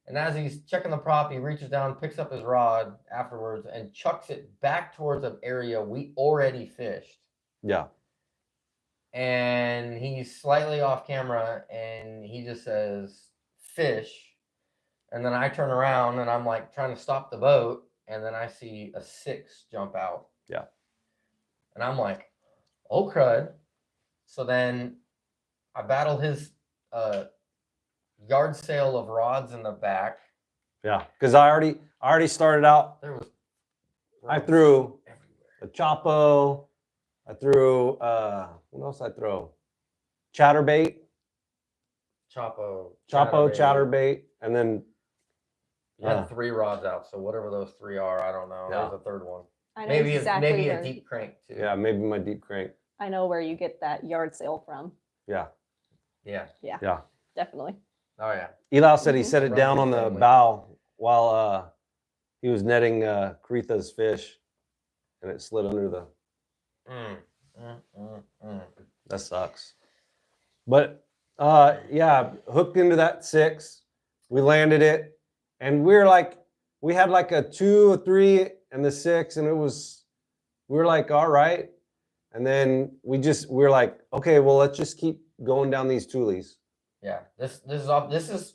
A: And as he's checking the prop, he reaches down, picks up his rod afterwards, and chucks it back towards an area we already fished.
B: Yeah.
A: And he's slightly off camera, and he just says, fish. And then I turn around, and I'm like trying to stop the boat, and then I see a 6 jump out.
B: Yeah.
A: And I'm like, oh crud. So then I battle his yard sale of rods in the back.
B: Yeah, because I already started out. I threw a Chapo. I threw what else I throw? Chatterbait.
A: Chapo,
B: chatterbait, and then
A: you had 3 rods out. So whatever those 3 are, I don't know.
B: Yeah.
A: There's a third one.
C: I know maybe
A: a deep crank too.
B: Yeah, maybe my deep crank.
C: I know where you get that yard sale from.
B: Yeah.
A: Yeah.
C: Definitely.
A: Oh yeah.
B: Eli said he set it down on the bow while he was netting Karitha's fish, and it slid under the. That sucks. But yeah, hooked into that 6. We landed it, and we had like a 2, a 3, and the 6, and we were like, all right. And then we were like, okay, well, let's just keep going down these tulies.
A: Yeah, this is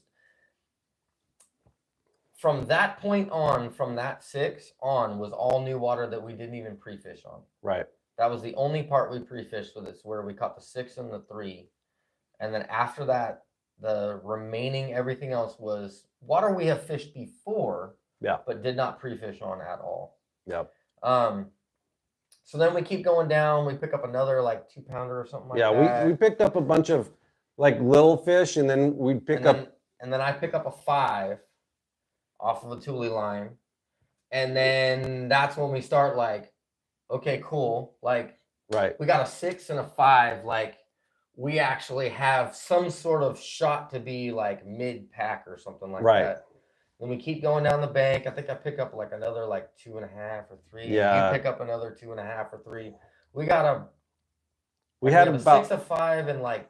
A: from that point on, from that 6 on, was all new water that we didn't even pre-fish on.
B: Right.
A: That was the only part we pre-fished with it, where we caught the 6 and the 3. And then after that, the remaining everything else was water we have fished before, but did not pre-fish on at all.
B: Yep.
A: So then we keep going down. We pick up another like 2-pounder or something like that.
B: Yeah, we picked up a bunch of like little fish, and then we'd pick up.
A: And then I pick up a 5 off of a tule line, and then that's when we start like, okay, cool. Like,
B: right,
A: we got a 6 and a 5. Like, we actually have some sort of shot to be like mid-pack or something like that. Then we keep going down the bank. I think I pick up like another like 2.5 or 3.
B: Yeah.
A: You pick up another 2.5 or 3. We had about 6, a 5, and like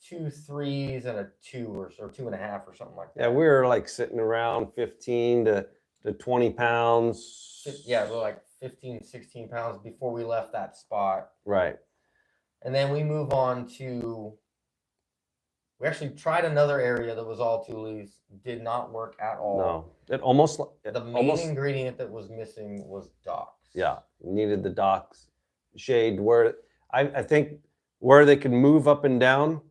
A: 2 3s and a 2 or 2.5 or something like that.
B: Yeah, we were like sitting around 15 to 20 pounds.
A: Yeah, we were like 15, 16 pounds before we left that spot.
B: Right.
A: And then we move on to, we actually tried another area that was all tules. Did not work at all.
B: No, the
A: main ingredient that was missing was docks.
B: Yeah, needed the docks shade where I think where they can move up and down,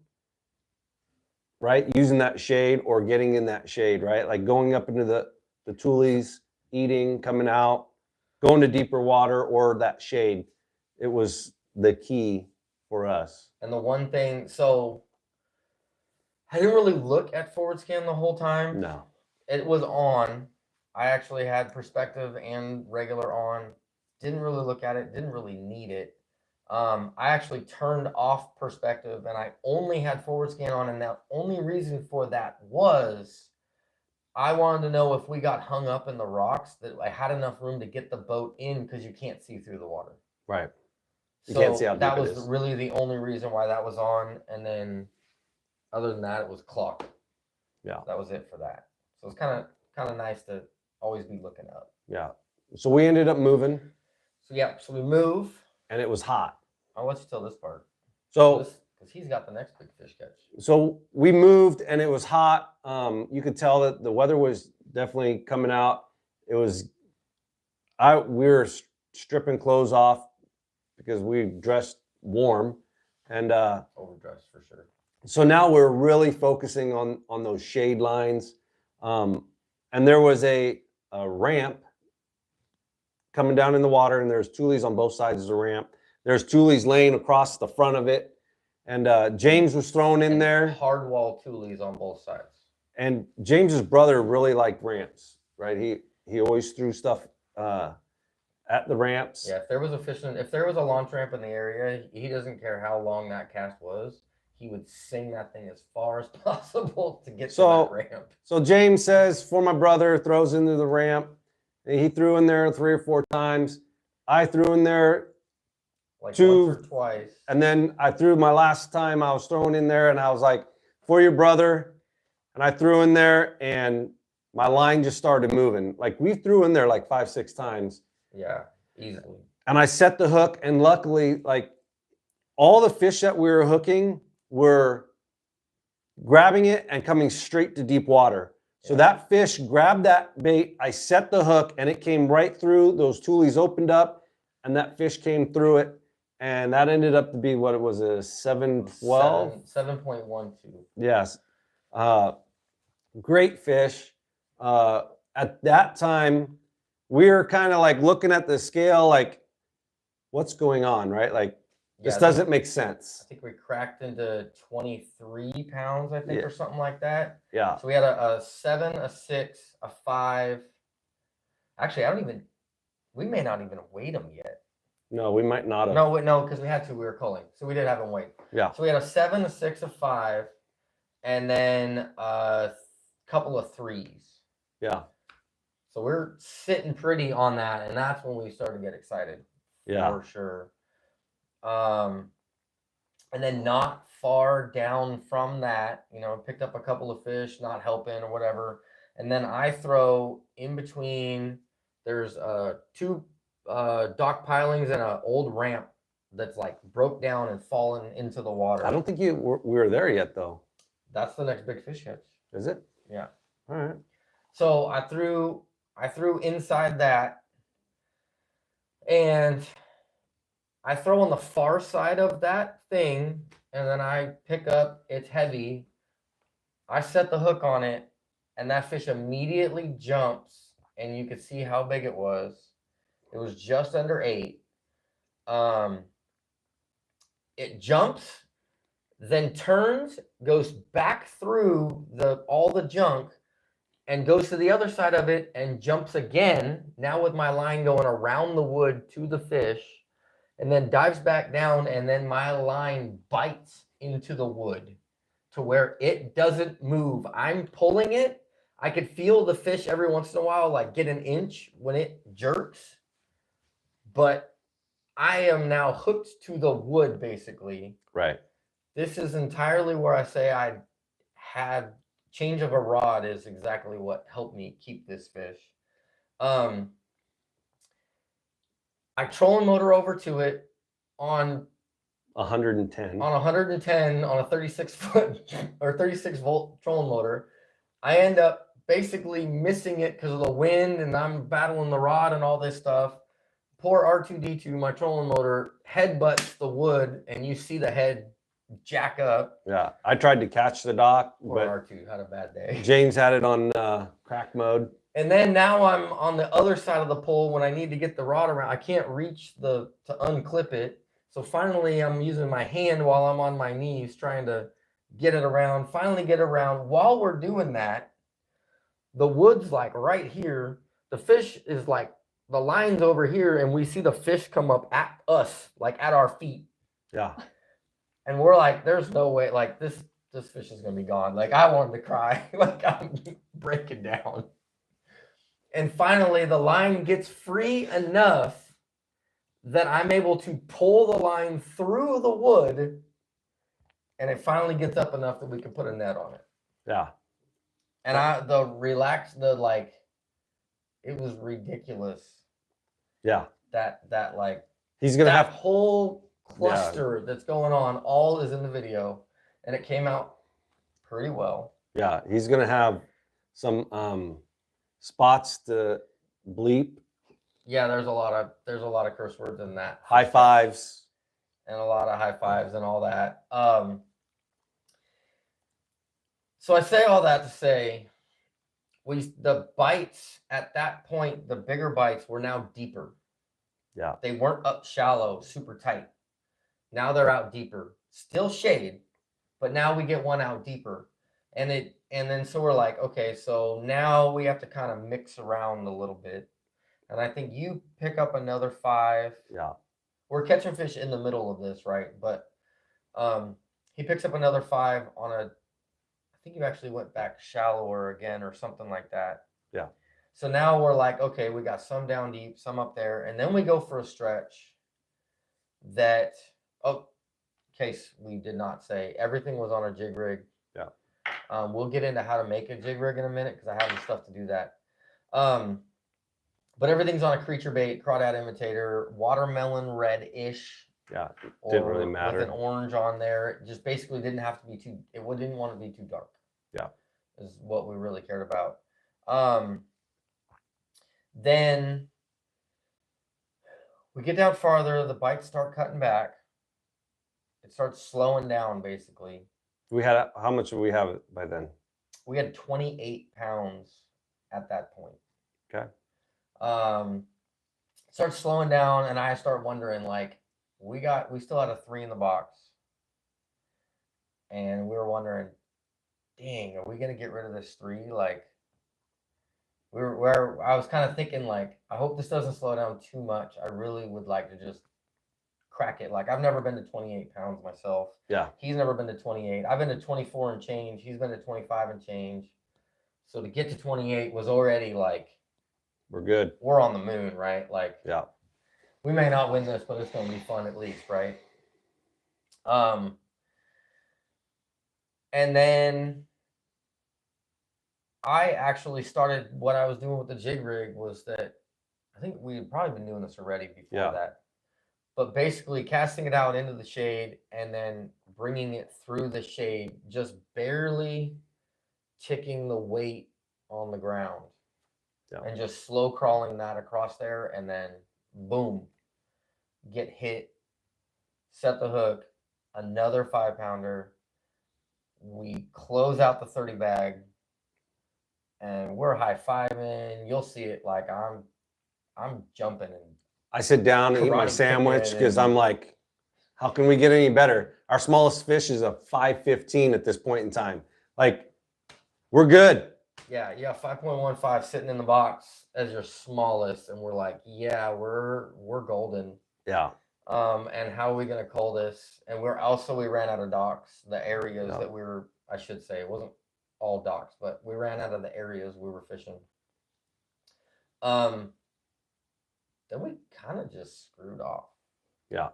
B: right? Using that shade or getting in that shade, right? Like going up into the tules, eating, coming out, going to deeper water, or that shade. It was the key for us.
A: And the one thing, so I didn't really look at forward scan the whole time.
B: No.
A: It was on. I actually had perspective and regular on. Didn't really look at it. Didn't really need it. I actually turned off perspective, and I only had forward scan on. And the only reason for that was I wanted to know if we got hung up in the rocks that I had enough room to get the boat in, because you can't see through the water.
B: Right. You
A: so
B: can't see how deep
A: that
B: it
A: was
B: is.
A: Really the only reason why that was on. And then other than that, it was clocked.
B: Yeah.
A: That was it for that. So it's kind of nice to always be looking up.
B: Yeah. So we ended up moving.
A: So we move.
B: And it was hot.
A: I'll let you tell this part.
B: So,
A: because he's got the next big fish catch.
B: So we moved, and it was hot. You could tell that the weather was definitely coming out. It was, we were stripping clothes off because we dressed warm, and
A: overdressed for sure.
B: So now we're really focusing on those shade lines, and there was a ramp coming down in the water, and there's tules on both sides of the ramp. There's tules laying across the front of it, and James was thrown in there.
A: Hard wall tules on both sides.
B: And James's brother really liked ramps, right? He always threw stuff at the ramps.
A: Yeah, if there was a launch ramp in the area, he doesn't care how long that cast was. He would sing that thing as far as possible to get to that ramp.
B: So James says, for my brother, throws into the ramp. And he threw in there 3 or 4 times. I threw in there
A: like
B: 2
A: once or twice.
B: And then I threw my last time I was thrown in there, and I was like, for your brother. And I threw in there, and my line just started moving. Like, we threw in there like 5, 6 times.
A: Yeah, easily.
B: And I set the hook, and luckily, like, all the fish that we were hooking were grabbing it and coming straight to deep water. So that fish grabbed that bait, I set the hook, and it came right through. Those tules opened up, and that fish came through it. And that ended up to be what it was, a 712?
A: 7.12.
B: Yes. Great fish. At that time, we were kind of like looking at the scale, like, what's going on, right? Like, this doesn't make sense.
A: I think we cracked into 23 pounds, I think, or something like that.
B: Yeah.
A: So we had a 7, a 6, a 5. Actually, we may not even weighed them yet.
B: No, we might not have.
A: No, because we had to. We were culling. So we did have them weighed.
B: Yeah.
A: So we had a 7, a 6, a 5, and then a couple of 3s.
B: Yeah.
A: So we're sitting pretty on that, and that's when we started to get excited.
B: Yeah.
A: For sure. And then not far down from that, you know, picked up a couple of fish, not helping or whatever. And then I throw in between, there's two dock pilings and an old ramp that's like broke down and fallen into the water.
B: I don't think we were there yet, though.
A: That's the next big fish catch.
B: Is it?
A: Yeah.
B: All right.
A: So I threw inside that, and I throw on the far side of that thing, and then I pick up, it's heavy. I set the hook on it, and that fish immediately jumps, and you could see how big it was. It was just under 8. It jumps, then turns, goes back through all the junk, and goes to the other side of it and jumps again, now with my line going around the wood to the fish, and then dives back down, and then my line bites into the wood to where it doesn't move. I'm pulling it. I could feel the fish every once in a while like get an inch when it jerks, but I am now hooked to the wood basically.
B: Right.
A: This is entirely where I say I had change of a rod is exactly what helped me keep this fish. I trolling motor over to it on
B: 110.
A: On 110 on a 36 foot or 36 volt trolling motor. I end up basically missing it because of the wind, and I'm battling the rod and all this stuff. Poor R2D2, my trolling motor, headbutts the wood, and you see the head jack up.
B: Yeah, I tried to catch the dock,
A: Poor
B: but
A: R2 had a bad day.
B: James had it on crack mode.
A: And then now I'm on the other side of the pole when I need to get the rod around. I can't reach to unclip it. So finally I'm using my hand while I'm on my knees trying to get it around, finally get around. While we're doing that, the wood's like right here. The fish is like, the line's over here, and we see the fish come up at us, like at our feet.
B: Yeah.
A: And we're like, there's no way, like this fish is gonna be gone. Like I wanted to cry, like I'm breaking down. And finally the line gets free enough that I'm able to pull the line through the wood, and it finally gets up enough that we can put a net on it.
B: Yeah.
A: And it was ridiculous.
B: Yeah.
A: That like
B: he's gonna have
A: whole cluster that's going on, all is in the video, and it came out pretty well.
B: Yeah, he's gonna have some spots to bleep.
A: Yeah, there's a lot of curse words in that.
B: High fives.
A: And a lot of high fives and all that. So I say all that to say, the bites at that point, the bigger bites were now deeper.
B: Yeah.
A: They weren't up shallow, super tight. Now they're out deeper. Still shade, but now we get one out deeper. And then so we're like, okay, so now we have to kind of mix around a little bit. And I think you pick up another 5.
B: Yeah.
A: We're catching fish in the middle of this, right? But he picks up another 5 on I think you actually went back shallower again or something like that.
B: Yeah.
A: So now we're like, okay, we got some down deep, some up there. And then we go for a stretch that, in case we did not say, everything was on a jig rig.
B: Yeah.
A: We'll get into how to make a jig rig in a minute because I have the stuff to do that. But everything's on a creature bait, crawdad imitator, watermelon red-ish.
B: Yeah, it didn't really matter.
A: With an orange on there. It just basically didn't have to be didn't want to be too dark.
B: Yeah.
A: Is what we really cared about. Then we get down farther, the bites start cutting back. It starts slowing down basically.
B: How much did we have by then?
A: We had 28 pounds at that point.
B: Okay.
A: Starts slowing down, and I start wondering, like, we still had a 3 in the box, and we were wondering, dang, are we gonna get rid of this 3? Like, I was kind of thinking, like, I hope this doesn't slow down too much. I really would like to just crack it. Like, I've never been to 28 pounds myself.
B: Yeah.
A: He's never been to 28. I've been to 24 and change. He's been to 25 and change. So to get to 28 was already like
B: we're good.
A: We're on the moon, right? Like,
B: Yeah.
A: we may not win this, but it's going to be fun at least, right? And then I actually started, what I was doing with the jig rig was that I think we had probably been doing this already before that, but basically casting it out into the shade and then bringing it through the shade, just barely ticking the weight on the ground and just slow crawling that across there, and then boom, get hit, set the hook, another 5-pounder. We close out the 30 bag and we're high-fiving. You'll see it, like I'm jumping, and
B: I sit down and eat my sandwich because I'm like, how can we get any better? Our smallest fish is a 5.15 at this point in time. Like, we're good.
A: Yeah, 5.15 sitting in the box as your smallest, and we're like, yeah, we're golden.
B: Yeah.
A: And how are we gonna call this? And we ran out of docks. The areas that we were, I should say, it wasn't all docks, but we ran out of the areas we were fishing. Then we kind of just screwed off.
B: Yeah.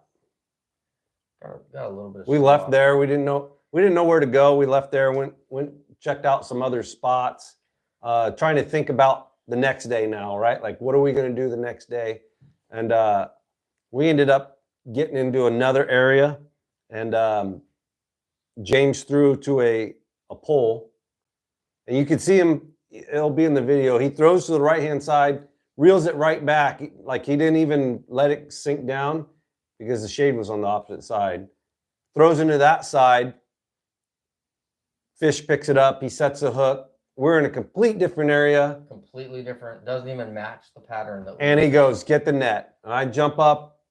A: Got a little bit of
B: we left there. We didn't know where to go. We left there, went checked out some other spots, trying to think about the next day now, right? Like, what are we going to do the next day? And we ended up getting into another area, and James threw to a pole, and you can see him, it'll be in the video. He throws to the right-hand side, reels it right back. Like, he didn't even let it sink down because the shade was on the opposite side. Throws into that side. Fish picks it up. He sets a hook. We're in a complete different area.
A: Completely different. Doesn't even match the pattern.
B: And he goes, get the net. And I jump up,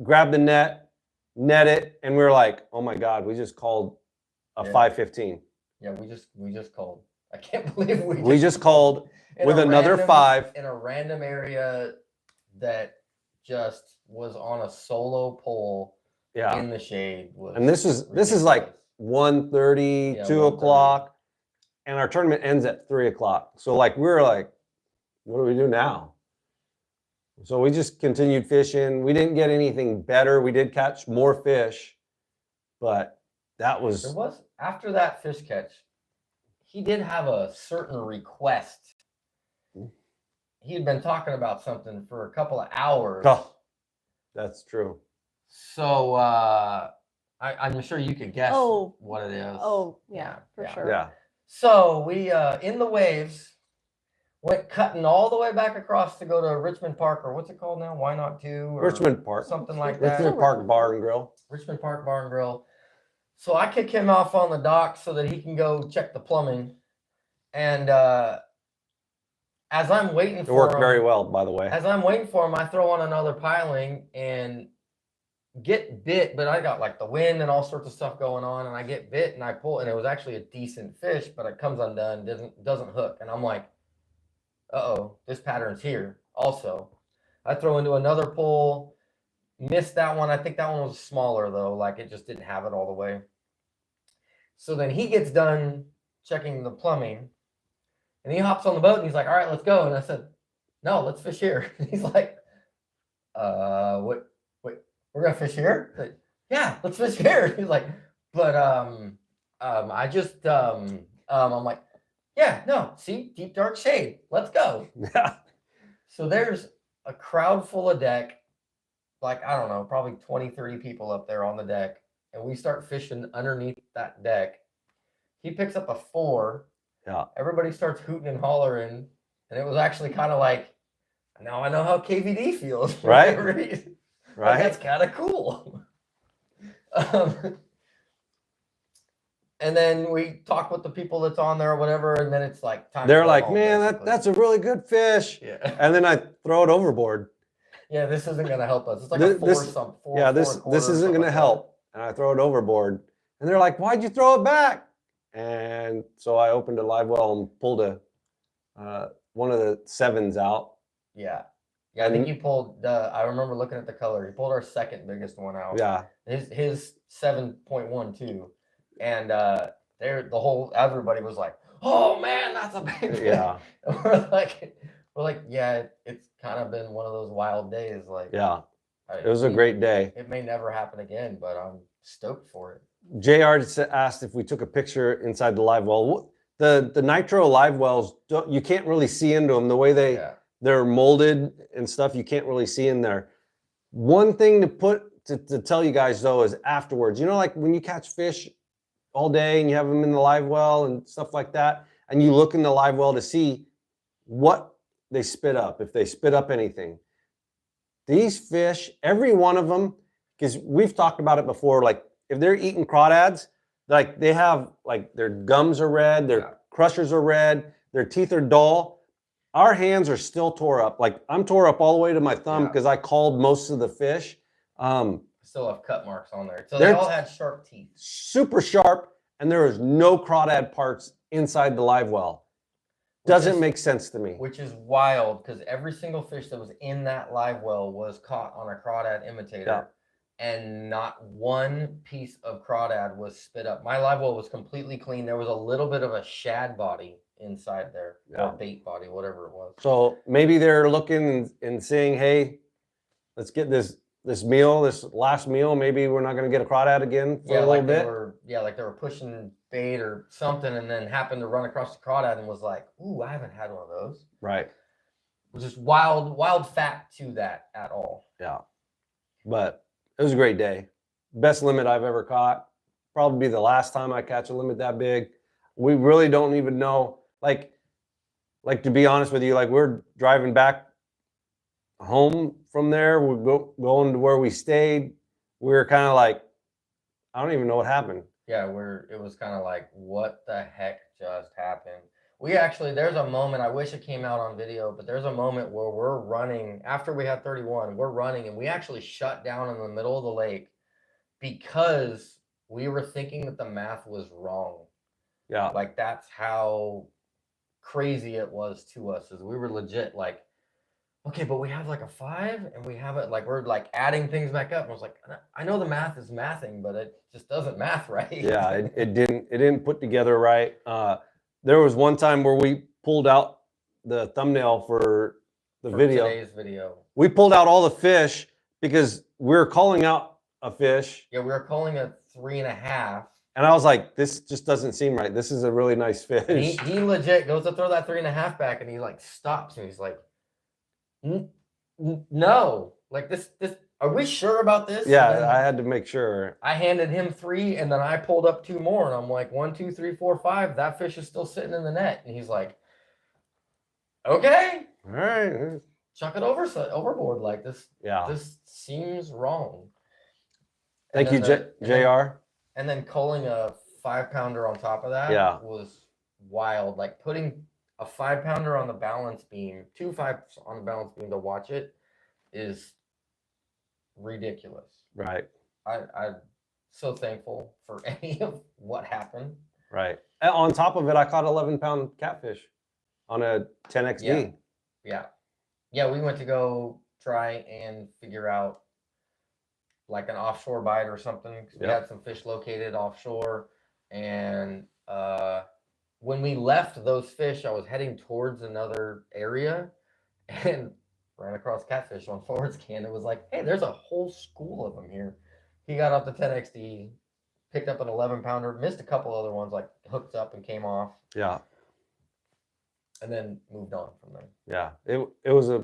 B: grab the net it, and we're like, oh my God, we just called a 5.15.
A: Yeah, we just called. I can't believe
B: we just called with another 5
A: in a random area that just was on a solo pole in the shade.
B: And this is like 1:30, 2 o'clock, and our tournament ends at 3 o'clock. So like, we're like, what do we do now? So we just continued fishing. We didn't get anything better. We did catch more fish, but there was
A: after that fish catch, he did have a certain request. He had been talking about something for a couple of hours.
B: Oh, that's true.
A: So I'm sure you could guess what it is.
C: Oh, yeah, for sure.
B: Yeah.
A: So we, in the waves, went cutting all the way back across to go to Richmond Park, or what's it called now? Why Not 2?
B: Richmond Park.
A: Something like that.
B: Richmond Park Bar and Grill.
A: Richmond Park Bar and Grill. So I kick him off on the dock so that he can go check the plumbing. And as I'm waiting for him. It
B: worked very well, by the way.
A: As I'm waiting for him, I throw on another piling and get bit, but I got like the wind and all sorts of stuff going on, and I get bit and I pull, and it was actually a decent fish, but it comes undone, doesn't hook. And I'm like, uh-oh, this pattern's here also. I throw into another pull, missed that one. I think that one was smaller though, like it just didn't have it all the way. So then he gets done checking the plumbing, and he hops on the boat and he's like, all right, let's go. And I said, no, let's fish here. And he's like, what? We're gonna fish here? Like, yeah, let's fish here. He's like, but I just I'm like, yeah, no, see, deep dark shade. Let's go.
B: Yeah.
A: So there's a crowd full of deck, like, I don't know, probably 20, 30 people up there on the deck, and we start fishing underneath that deck. He picks up a 4.
B: Yeah.
A: Everybody starts hooting and hollering, and it was actually kind of like, now I know how KVD feels.
B: Right.
A: Right. That's kind of cool. And then we talk with the people that's on there or whatever, and then it's like time.
B: They're like, man, that's a really good fish.
A: Yeah.
B: And then I throw it overboard.
A: Yeah, this isn't gonna help us. It's like a 4
B: Yeah, this isn't gonna help. And I throw it overboard. And they're like, why'd you throw it back? And so I opened a live well and pulled one of the 7s out.
A: Yeah. Yeah, I think you pulled I remember looking at the color. You pulled our second biggest one out.
B: Yeah.
A: His 7.12. And everybody was like, oh man, that's a big thing.
B: Yeah.
A: And we're like, Well, like, yeah, it's kind of been one of those wild days. Like,
B: Yeah, it was a great day.
A: It may never happen again, but I'm stoked for it.
B: JR asked if we took a picture inside the live well. The nitro live wells, you can't really see into them the way they're molded and stuff. You can't really see in there. One thing to tell you guys though is afterwards, you know, like when you catch fish all day and you have them in the live well and stuff like that, and you look in the live well to see what they spit up, if they spit up anything. These fish, every one of them, because we've talked about it before, like if they're eating crawdads, like they have, like their gums are red, their crushers are red, their teeth are dull. Our hands are still tore up. Like I'm tore up all the way to my thumb because I called most of the fish.
A: Still have cut marks on there. So they all had sharp teeth.
B: Super sharp, and there is no crawdad parts inside the live well. Doesn't make sense to me.
A: Which is wild because every single fish that was in that live well was caught on a crawdad imitator. And not one piece of crawdad was spit up. My live well was completely clean. There was a little bit of a shad body inside there, or bait body, whatever it was.
B: So maybe they're looking and saying, hey, let's get this meal, this last meal. Maybe we're not going to get a crawdad again for a little bit.
A: Like they were pushing bait or something and then happened to run across the crawdad and was like, ooh, I haven't had one of those.
B: Right.
A: It was just wild fact to that at all.
B: Yeah. But it was a great day. Best limit I've ever caught. Probably the last time I catch a limit that big. We really don't even know. Like to be honest with you, like we're driving back home from there. We're going to where we stayed. We were kind of like, I don't even know what happened.
A: Yeah, it was kind of like, what the heck just happened? There's a moment, I wish it came out on video, but there's a moment where we're running, after we had 31, we're running, and we actually shut down in the middle of the lake because we were thinking that the math was wrong.
B: Yeah.
A: Like, that's how crazy it was to us, is we were legit like, okay, but we have like a 5 and we have it like, we're like adding things back up. And I was like, I know the math is mathing, but it just doesn't math right.
B: Yeah, it didn't put together right. There was one time where we pulled out the thumbnail for video.
A: Today's video.
B: We pulled out all the fish because we were calling out a fish.
A: Yeah, we were calling a 3.5.
B: And I was like, this just doesn't seem right. This is a really nice fish.
A: He legit goes to throw that 3.5 back, and he like stops and he's like, no, like this, are we sure about this?
B: Yeah, I had to make sure.
A: I handed him 3, and then I pulled up 2 more, and I'm like, 1, 2, 3, 4, 5. That fish is still sitting in the net, and he's like, okay,
B: all right,
A: chuck it overboard. Like this.
B: Yeah,
A: this seems wrong.
B: Thank you, JR.
A: And then culling a 5-pounder on top of that was wild. Like putting a 5-pounder on the balance beam, 2 5s on the balance beam to watch it is ridiculous.
B: Right.
A: I'm so thankful for any of what happened.
B: Right. And on top of it, I caught 11-pound catfish on a 10XD.
A: Yeah, we went to go try and figure out like an offshore bite or something. We had some fish located offshore, and when we left those fish, I was heading towards another area and ran across catfish on forward scan. It was like, hey, there's a whole school of them here. He got off the 10XD, picked up an 11-pounder, missed a couple other ones, like hooked up and came off.
B: Yeah.
A: And then moved on from there.
B: Yeah, it was a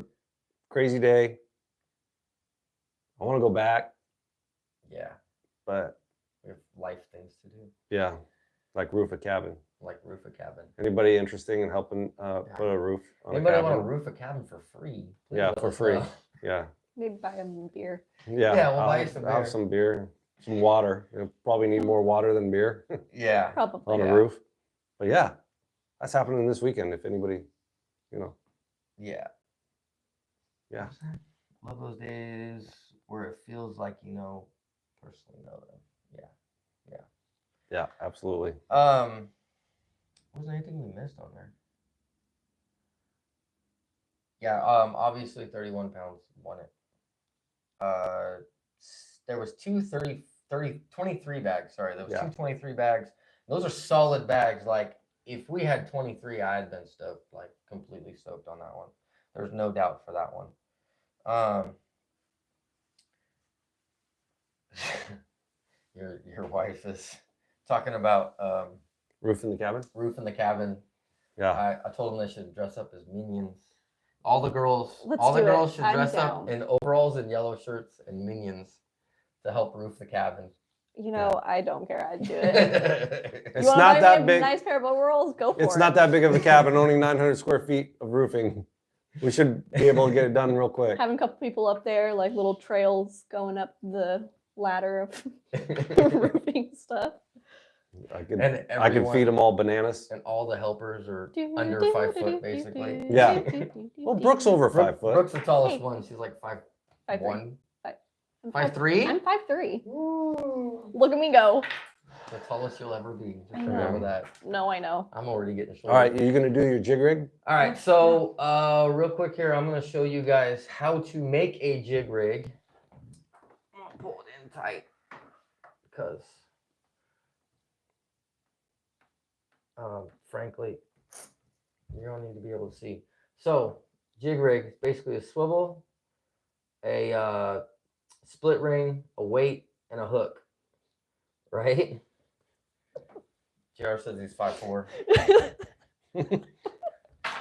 B: crazy day. I want to go back.
A: Yeah.
B: But
A: we have life things to do.
B: Yeah, like roof a cabin.
A: Anybody
B: interesting in helping put a roof on
A: Anybody
B: a cabin?
A: want to roof a cabin for free?
B: Yeah, for free. Yeah.
C: Maybe buy them beer.
B: Yeah,
A: we'll buy you some beer.
B: I'll have some beer, some water. You'll probably need more water than beer.
A: Yeah.
C: Probably.
B: On a roof. But yeah, that's happening this weekend if anybody,
A: Yeah.
B: Yeah.
A: Love those days where it feels like personally know them.
B: Yeah, absolutely.
A: Wasn't anything we missed on there? Yeah, obviously 31 pounds won it. There was 23 bags. Sorry, there was 2 23 bags. Those are solid bags. Like if we had 23, I had been stoked, like completely stoked on that one. There's no doubt for that one. Your wife is talking about
B: roof in the cabin.
A: Roof in the cabin.
B: Yeah.
A: I told them they should dress up as minions. All the girls should dress up in overalls and yellow shirts and minions to help roof the cabin.
C: You know, I don't care. I'd do it.
B: It's not that big.
C: Nice pair of overalls. Go for it.
B: It's not that big of a cabin, only 900 square feet of roofing. We should be able to get it done real quick.
C: Having a couple people up there, like little trails going up the ladder of roofing stuff.
B: I can feed them all bananas.
A: And all the helpers are under 5 foot, basically.
B: Yeah. Well, Brooke's over 5 foot.
A: Brooke's the tallest one. She's like 5'1". 5'3"?
C: I'm 5'3". Look at me go.
A: The tallest you'll ever be. Just remember that.
C: No, I know.
A: I'm already getting short.
B: All right, are you going to do your jig rig?
A: All right, so real quick here, I'm going to show you guys how to make a jig rig. I'm going to pull it in tight because, frankly, you're going to need to be able to see. So, jig rig is basically a swivel, a split ring, a weight, and a hook, right? JR says he's 5'4".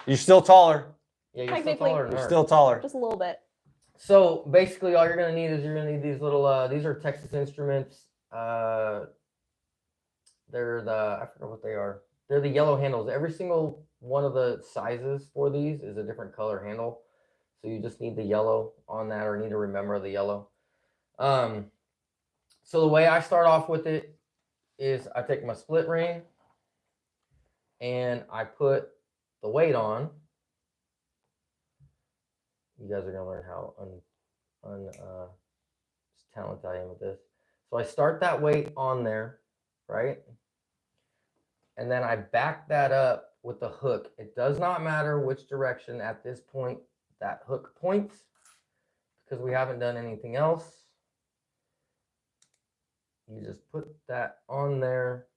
B: You're still taller.
A: Yeah, you're still taller than her.
B: You're still taller.
C: Just a little bit.
A: So basically, all you're gonna need is these little. These are Texas Instruments. They're I forget what they are. They're the yellow handles. Every single one of the sizes for these is a different color handle. So you just need the yellow on that, or need to remember the yellow. So the way I start off with it is I take my split ring and I put the weight on. You guys are gonna learn how talented I am with this. So I start that weight on there, right? And then I back that up with the hook. It does not matter which direction at this point that hook points because we haven't done anything else. You just put that on there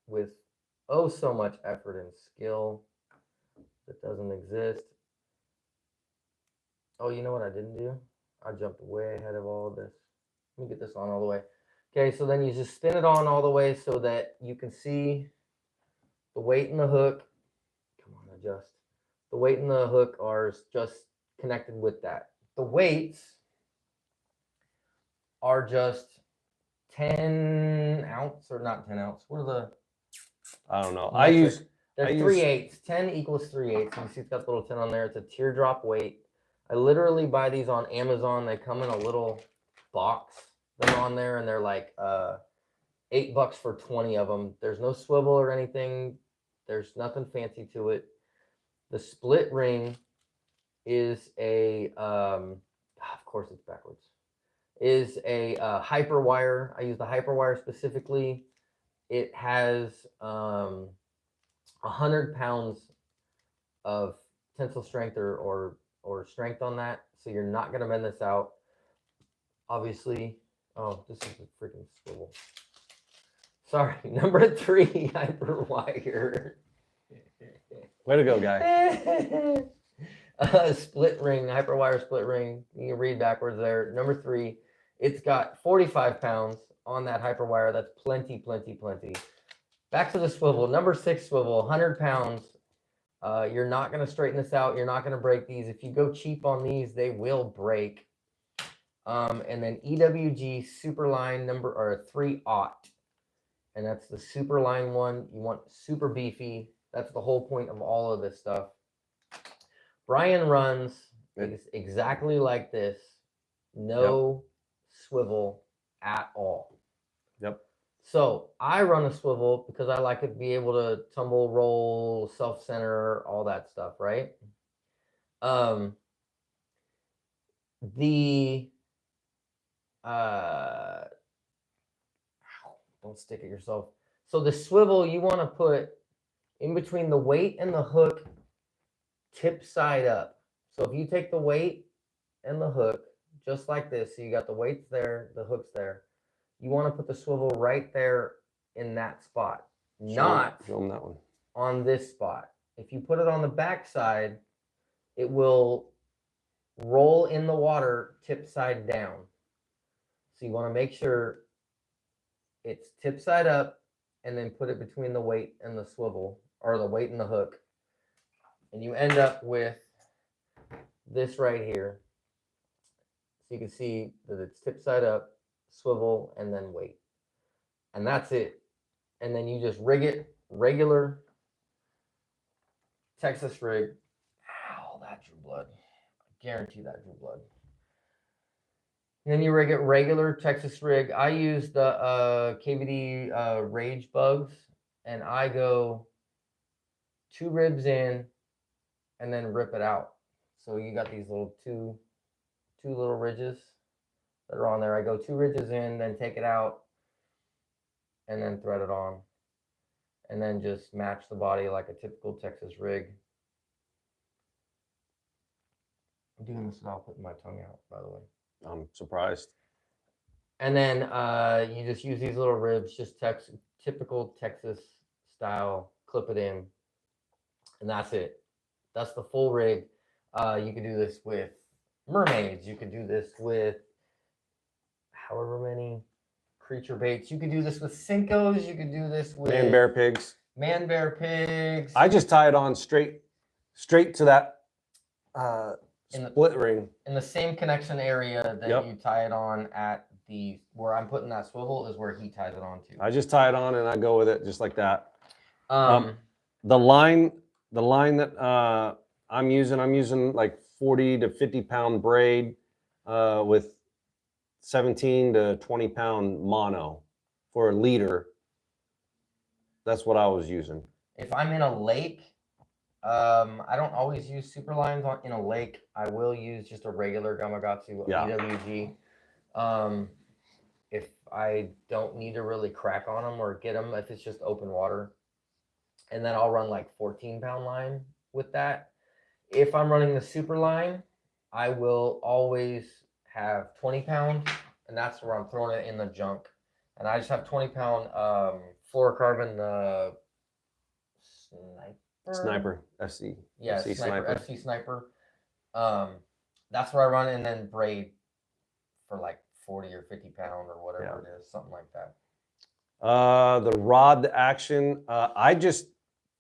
A: with oh so much effort and skill that doesn't exist. Oh, you know what I didn't do? I jumped way ahead of all of this. Let me get this on all the way. Okay, so then you just spin it on all the way so that you can see the weight and the hook. Come on, adjust. The weight and the hook are just connected with that. The weights are just 10 ounce or not 10 ounce. What are the?
B: I don't know.
A: They're 3/8. 10 equals 3/8. You can see it's got the little 10 on there. It's a teardrop weight. I literally buy these on Amazon. They come in a little box. They're on there and they're like $8 for 20 of them. There's no swivel or anything. There's nothing fancy to it. The split ring is a of course it's backwards. Is a hyper wire. I use the hyper wire specifically. It has 100 pounds of tensile strength or strength on that, so you're not gonna bend this out. Obviously, oh, this is a freaking swivel. Sorry, number 3 hyper wire.
B: Way to go, guy.
A: Split ring, hyper wire split ring. You can read backwards there. Number 3. It's got 45 pounds on that hyper wire. That's plenty. Back to the swivel. Number 6 swivel, 100 pounds. You're not going to straighten this out. You're not going to break these. If you go cheap on these, they will break. And then EWG Superline number 3/0. And that's the Superline one. You want super beefy. That's the whole point of all of this stuff. Brian runs exactly like this. No swivel at all.
B: Yep.
A: So I run a swivel because I like it to be able to tumble, roll, self-center, all that stuff, right? Don't stick it yourself. So the swivel you want to put in between the weight and the hook, tip side up. So if you take the weight and the hook just like this, so you got the weights there, the hook's there. You want to put the swivel right there in that spot, not
B: show them that one.
A: On this spot. If you put it on the back side, it will roll in the water tip side down. So you want to make sure it's tip side up, and then put it between the weight and the swivel, or the weight and the hook. And you end up with this right here. So you can see that it's tip side up, swivel, and then weight. And that's it. And then you just rig it regular Texas rig. Ow, that drew blood. I guarantee that drew blood. And then you rig it regular Texas rig. I use the KVD Rage Bugs, and I go 2 ribs in and then rip it out. So you got these little two little ridges that are on there. I go 2 ridges in, then take it out, and then thread it on, and then just match the body like a typical Texas rig. I'm doing this without putting my tongue out, by the way.
B: I'm surprised.
A: And then you just use these little ribs, just typical Texas style, clip it in, and that's it. That's the full rig. You can do this with mermaids. You could do this with however many creature baits. You could do this with Cincos. You could do this with
B: Man bear pigs.
A: Man bear pigs.
B: I just tie it on straight to that split ring.
A: In the same connection area that you tie it on at the, where I'm putting that swivel is where he ties it on to.
B: I just tie it on and I go with it just like that. The line that I'm using like 40 to 50 pound braid with 17 to 20 pound mono for a leader. That's what I was using.
A: If I'm in a lake, I don't always use super lines in a lake. I will use just a regular Gamakatsu EWG. If I don't need to really crack on them or get them, if it's just open water. And then I'll run like 14 pound line with that. If I'm running the super line, I will always have 20 pound, and that's where I'm throwing it in the junk. And I just have 20 pound fluorocarbon
B: Sniper SC.
A: Yeah, SC Sniper. That's where I run, and then braid for like 40 or 50 pound or whatever it is, something like that.
B: The rod, the action. I just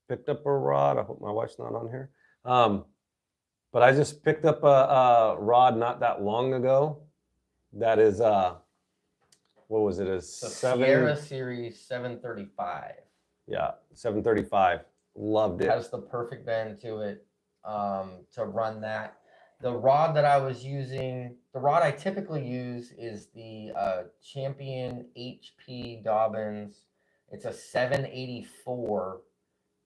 B: picked up a rod. I hope my wife's not on here. But I just picked up a rod not that long ago. That is what was it?
A: Sierra Series 735.
B: Yeah, 735. Loved it.
A: Has the perfect bend to it to run that. The rod that I was using, the rod I typically use is the Champion HP Dobbins. It's a 784,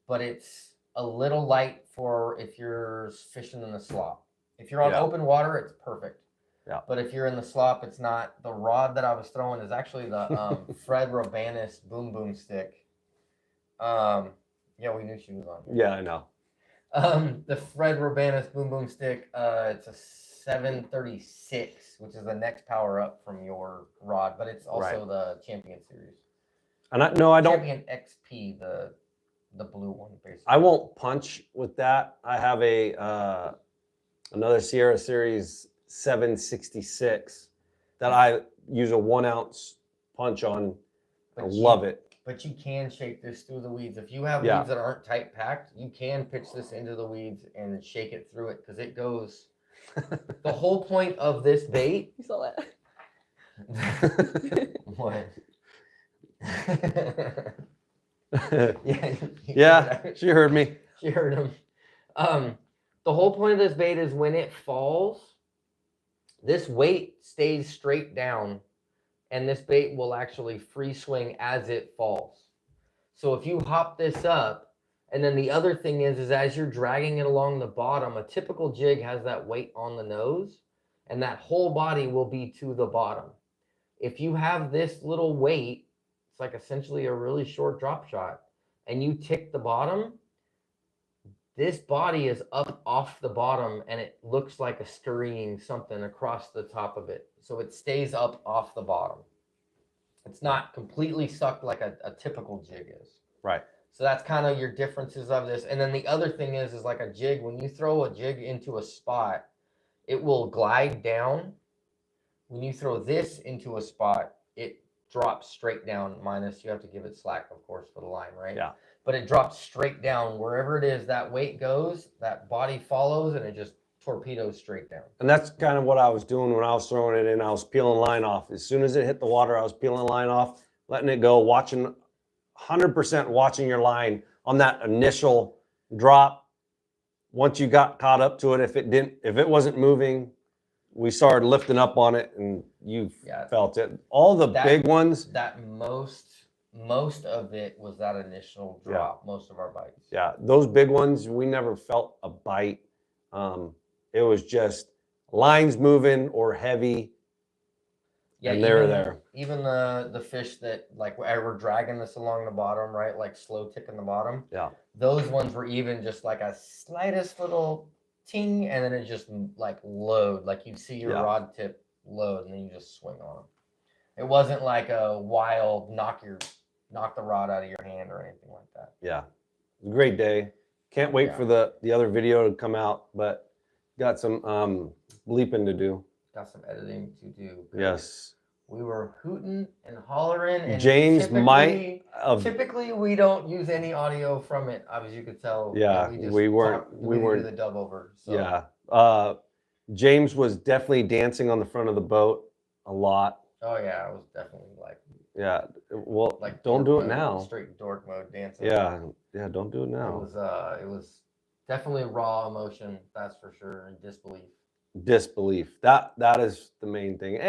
A: but it's a little light for if you're fishing in the slop. If you're on open water, it's perfect.
B: Yeah.
A: But if you're in the slop, it's not. The rod that I was throwing is actually the Fred Robanis Boom Boom Stick. Yeah, we knew she was on.
B: Yeah, I know.
A: The Fred Robanis Boom Boom Stick, it's a 736, which is the next power up from your rod, but it's also the Champion Series.
B: And I don't.
A: Champion XP, the blue one, basically.
B: I won't punch with that. I have a another Sierra Series 766 that I use a 1 ounce punch on. I love it.
A: But you can shake this through the weeds. If you have weeds that aren't tight packed, you can pitch this into the weeds and shake it through it because it goes. The whole point of this bait.
C: You saw that.
A: What?
B: Yeah, she heard me.
A: She heard him. The whole point of this bait is when it falls, this weight stays straight down, and this bait will actually free swing as it falls. So if you hop this up, and then the other thing is as you're dragging it along the bottom, a typical jig has that weight on the nose, and that whole body will be to the bottom. If you have this little weight, it's like essentially a really short drop shot, and you tick the bottom, this body is up off the bottom, and it looks like a scurrying something across the top of it. So it stays up off the bottom. It's not completely sucked like a typical jig is.
B: Right.
A: So that's kind of your differences of this. And then the other thing is like a jig, when you throw a jig into a spot, it will glide down. When you throw this into a spot, it drops straight down, minus you have to give it slack, of course, for the line, right?
B: Yeah.
A: But it drops straight down wherever it is that weight goes, that body follows, and it just torpedoes straight down.
B: And that's kind of what I was doing when I was throwing it in. I was peeling line off. As soon as it hit the water, I was peeling line off, letting it go, watching 100% watching your line on that initial drop. Once you got caught up to it, if it wasn't moving, we started lifting up on it, and you felt it. All the big ones.
A: That most of it was that initial drop. Most of our bites.
B: Yeah, those big ones, we never felt a bite. It was just lines moving or heavy. Yeah, and they were there.
A: Even the fish that like were dragging this along the bottom, right? Like slow ticking the bottom.
B: Yeah.
A: Those ones were even just like a slightest little ting, and then it just like load. Like you'd see your rod tip load, and then you just swing on them. It wasn't like a wild knock the rod out of your hand or anything like that.
B: Yeah, it was a great day. Can't wait for the other video to come out, but got some bleeping to do.
A: Got some editing to do.
B: Yes.
A: We were hooting and hollering. And
B: James
A: typically we don't use any audio from it, as you could tell.
B: Yeah, we weren't
A: do the dub over. So.
B: Yeah. James was definitely dancing on the front of the boat a lot.
A: Oh yeah, I was definitely like.
B: Yeah. Well, like don't do it now.
A: Straight dork mode dancing.
B: Yeah. Yeah. Don't do it now.
A: It was definitely raw emotion. That's for sure, and disbelief.
B: Disbelief. That is the main thing.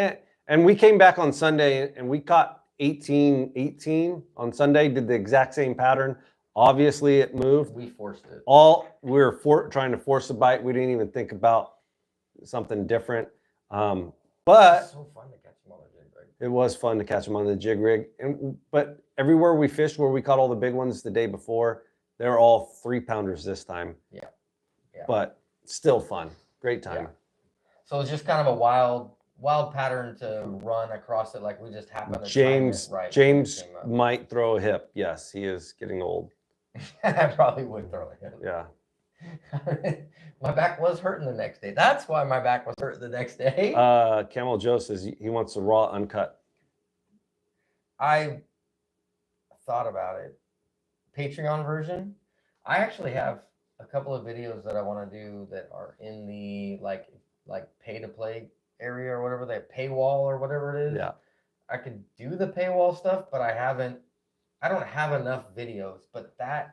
B: And we came back on Sunday and we caught 18 on Sunday. Did the exact same pattern. Obviously, it moved.
A: We forced it.
B: We were trying to force a bite. We didn't even think about something different. But
A: it's so fun to catch them on the jig rig.
B: It was fun to catch them on the jig rig. But everywhere we fished, where we caught all the big ones the day before, they're all 3-pounders this time.
A: Yeah.
B: But still fun. Great time.
A: Yeah. So it's just kind of a wild pattern to run across it. Like we just happened to
B: James
A: time it right.
B: James might throw a hip. Yes, he is getting old.
A: I probably would throw a hip.
B: Yeah.
A: My back was hurting the next day. That's why my back was hurting the next day.
B: Camel Joe says he wants the raw uncut.
A: I thought about it. Patreon version. I actually have a couple of videos that I want to do that are in the like pay to play area or whatever, they paywall or whatever it is.
B: Yeah.
A: I could do the paywall stuff, but I don't have enough videos. But I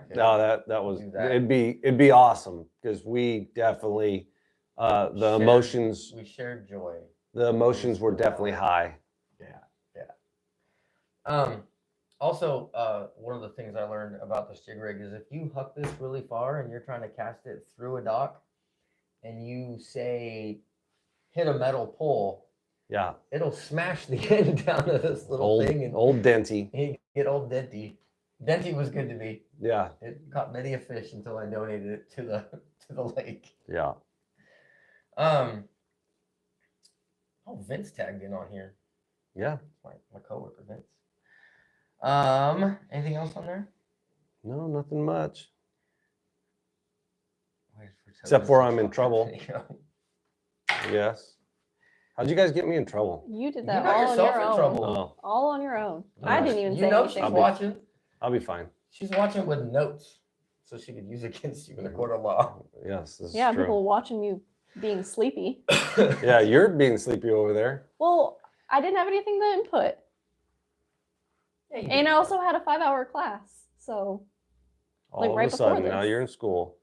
A: could.
B: No, that was it'd be awesome because we definitely emotions.
A: We shared joy.
B: The emotions were definitely high.
A: Yeah. Also, one of the things I learned about this jig rig is if you hook this really far and you're trying to cast it through a dock, and you say hit a metal pole, it'll smash the end down to this little thing. And
B: old Denty.
A: You get old Denty. Denty was good to me.
B: Yeah.
A: It caught many a fish until I donated it to the lake.
B: Yeah.
A: Oh, Vince tagged in on here.
B: Yeah.
A: My coworker Vince. Anything else on there?
B: No, nothing much. Except for I'm in trouble. Yes. How'd you guys get me in trouble?
C: You did that all on your own.
B: Oh.
C: All on your own. I didn't even say anything.
A: She's watching.
B: I'll be fine.
A: She's watching with notes, so she could use against you in a court of law.
B: Yes, this is
C: true.
B: People
C: watching you being sleepy.
B: Yeah, you're being sleepy over there.
C: Well, I didn't have anything to input. Yeah, and I also had a 5-hour class, so
B: all
C: right
B: of a sudden,
C: before this.
B: now you're in school.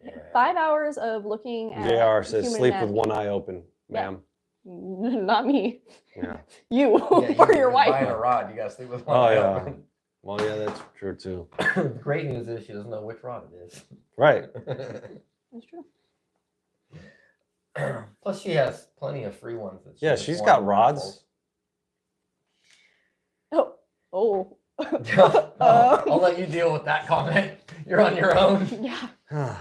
C: Yeah. 5 hours of looking at.
B: JR says sleep with one eye open, ma'am.
C: Not me.
B: Yeah.
C: You or your wife.
A: Buying a rod, you gotta sleep with one eye open.
B: Well, yeah, that's true too.
A: The great news is she doesn't know which rod it is.
B: Right.
C: That's true.
A: Plus, she has plenty of free ones.
B: She's got rods.
C: Oh.
A: I'll let you deal with that comment. You're on your own.
C: Yeah.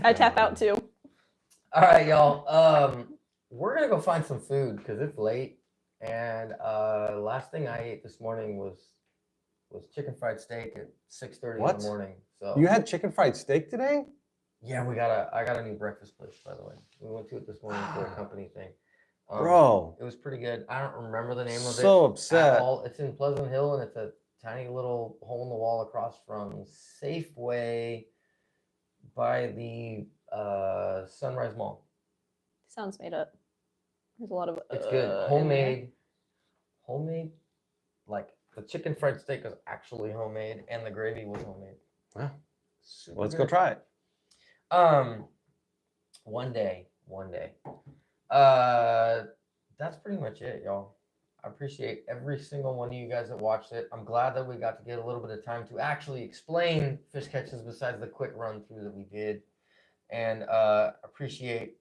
C: I tap out too.
A: All right, y'all. We're gonna go find some food because it's late. And last thing I ate this morning was chicken fried steak at 6:30 in the morning. So
B: you had chicken fried steak today?
A: Yeah, I got a new breakfast place, by the way. We went to it this morning for a company thing.
B: Bro.
A: It was pretty good. I don't remember the name of it.
B: So upset.
A: At all. It's in Pleasant Hill, and it's a tiny little hole in the wall across from Safeway by the Sunrise Mall.
C: Sounds made up. There's a lot of.
A: It's good. Homemade. Like the chicken fried steak is actually homemade, and the gravy was homemade.
B: Wow. Let's go try it.
A: One day. That's pretty much it, y'all. I appreciate every single one of you guys that watched it. I'm glad that we got to get a little bit of time to actually explain fish catches besides the quick run through that we did, and appreciate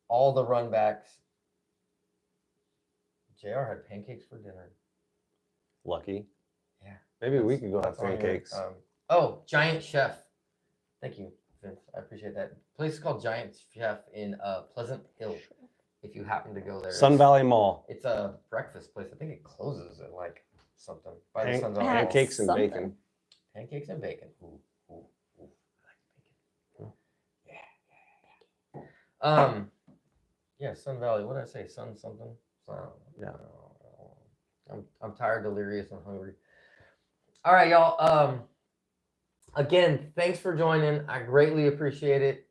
A: all the run backs. JR had pancakes for dinner.
B: Lucky.
A: Yeah.
B: Maybe we could go have pancakes.
A: Giant Chef. Thank you, Vince. I appreciate that. Place is called Giant Chef in Pleasant Hill. If you happen to go there,
B: Sun Valley Mall.
A: It's a breakfast place. I think it closes at like something. By the Sun's
B: pancakes and bacon.
A: Pancakes and bacon. Ooh. I like bacon. Yeah. Yeah, Sun Valley. What did I say? Sun something?
B: Yeah.
A: I'm tired, delirious, and hungry. All right, y'all. Again, thanks for joining. I greatly appreciate it.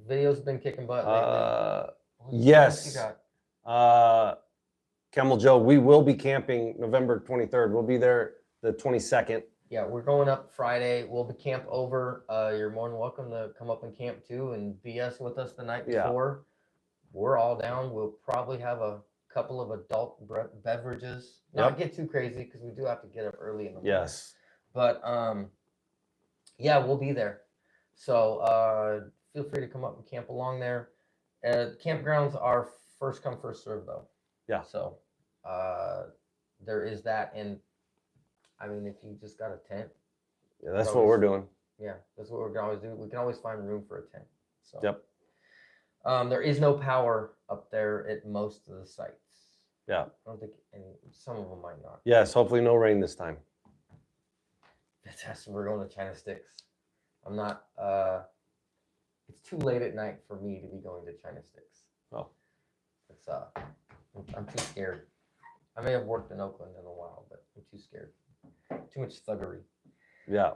A: Videos have been kicking butt lately.
B: Yes. Camel Joe, we will be camping November 23rd. We'll be there the 22nd.
A: Yeah, we're going up Friday. We'll be camp over. You're more than welcome to come up and camp too and BS with us the night before. We're all down. We'll probably have a couple of adult beverages. Not get too crazy because we do have to get up early in the morning.
B: Yes.
A: But yeah, we'll be there. So feel free to come up and camp along there. Campgrounds are first come, first serve though.
B: Yeah.
A: So there is that. And I mean, if you just got a tent.
B: Yeah, that's what we're doing.
A: Yeah, that's what we're gonna always do. We can always find room for a tent. So
B: yep.
A: There is no power up there at most of the sites.
B: Yeah.
A: I don't think some of them might not.
B: Yes, hopefully no rain this time.
A: Fantastic. We're going to China Sticks. I'm not it's too late at night for me to be going to China Sticks.
B: Oh.
A: It's I'm too scared. I may have worked in Oakland in a while, but I'm too scared. Too much thuggery.
B: Yeah.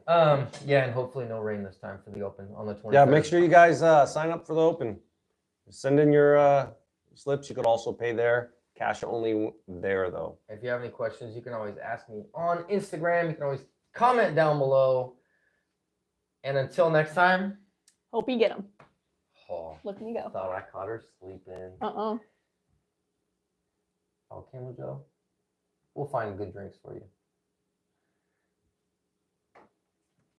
A: Yeah, and hopefully no rain this time for the Open on the 23rd.
B: Yeah, make sure you guys sign up for the Open. Send in your slips. You could also pay there. Cash only there, though.
A: If you have any questions, you can always ask me on Instagram. You can always comment down below. And until next time.
C: Hope you get them.
A: Oh,
C: Look me go.
A: Thought I caught her sleeping.
C: Oh,
A: Camel Joe. We'll find good drinks for you.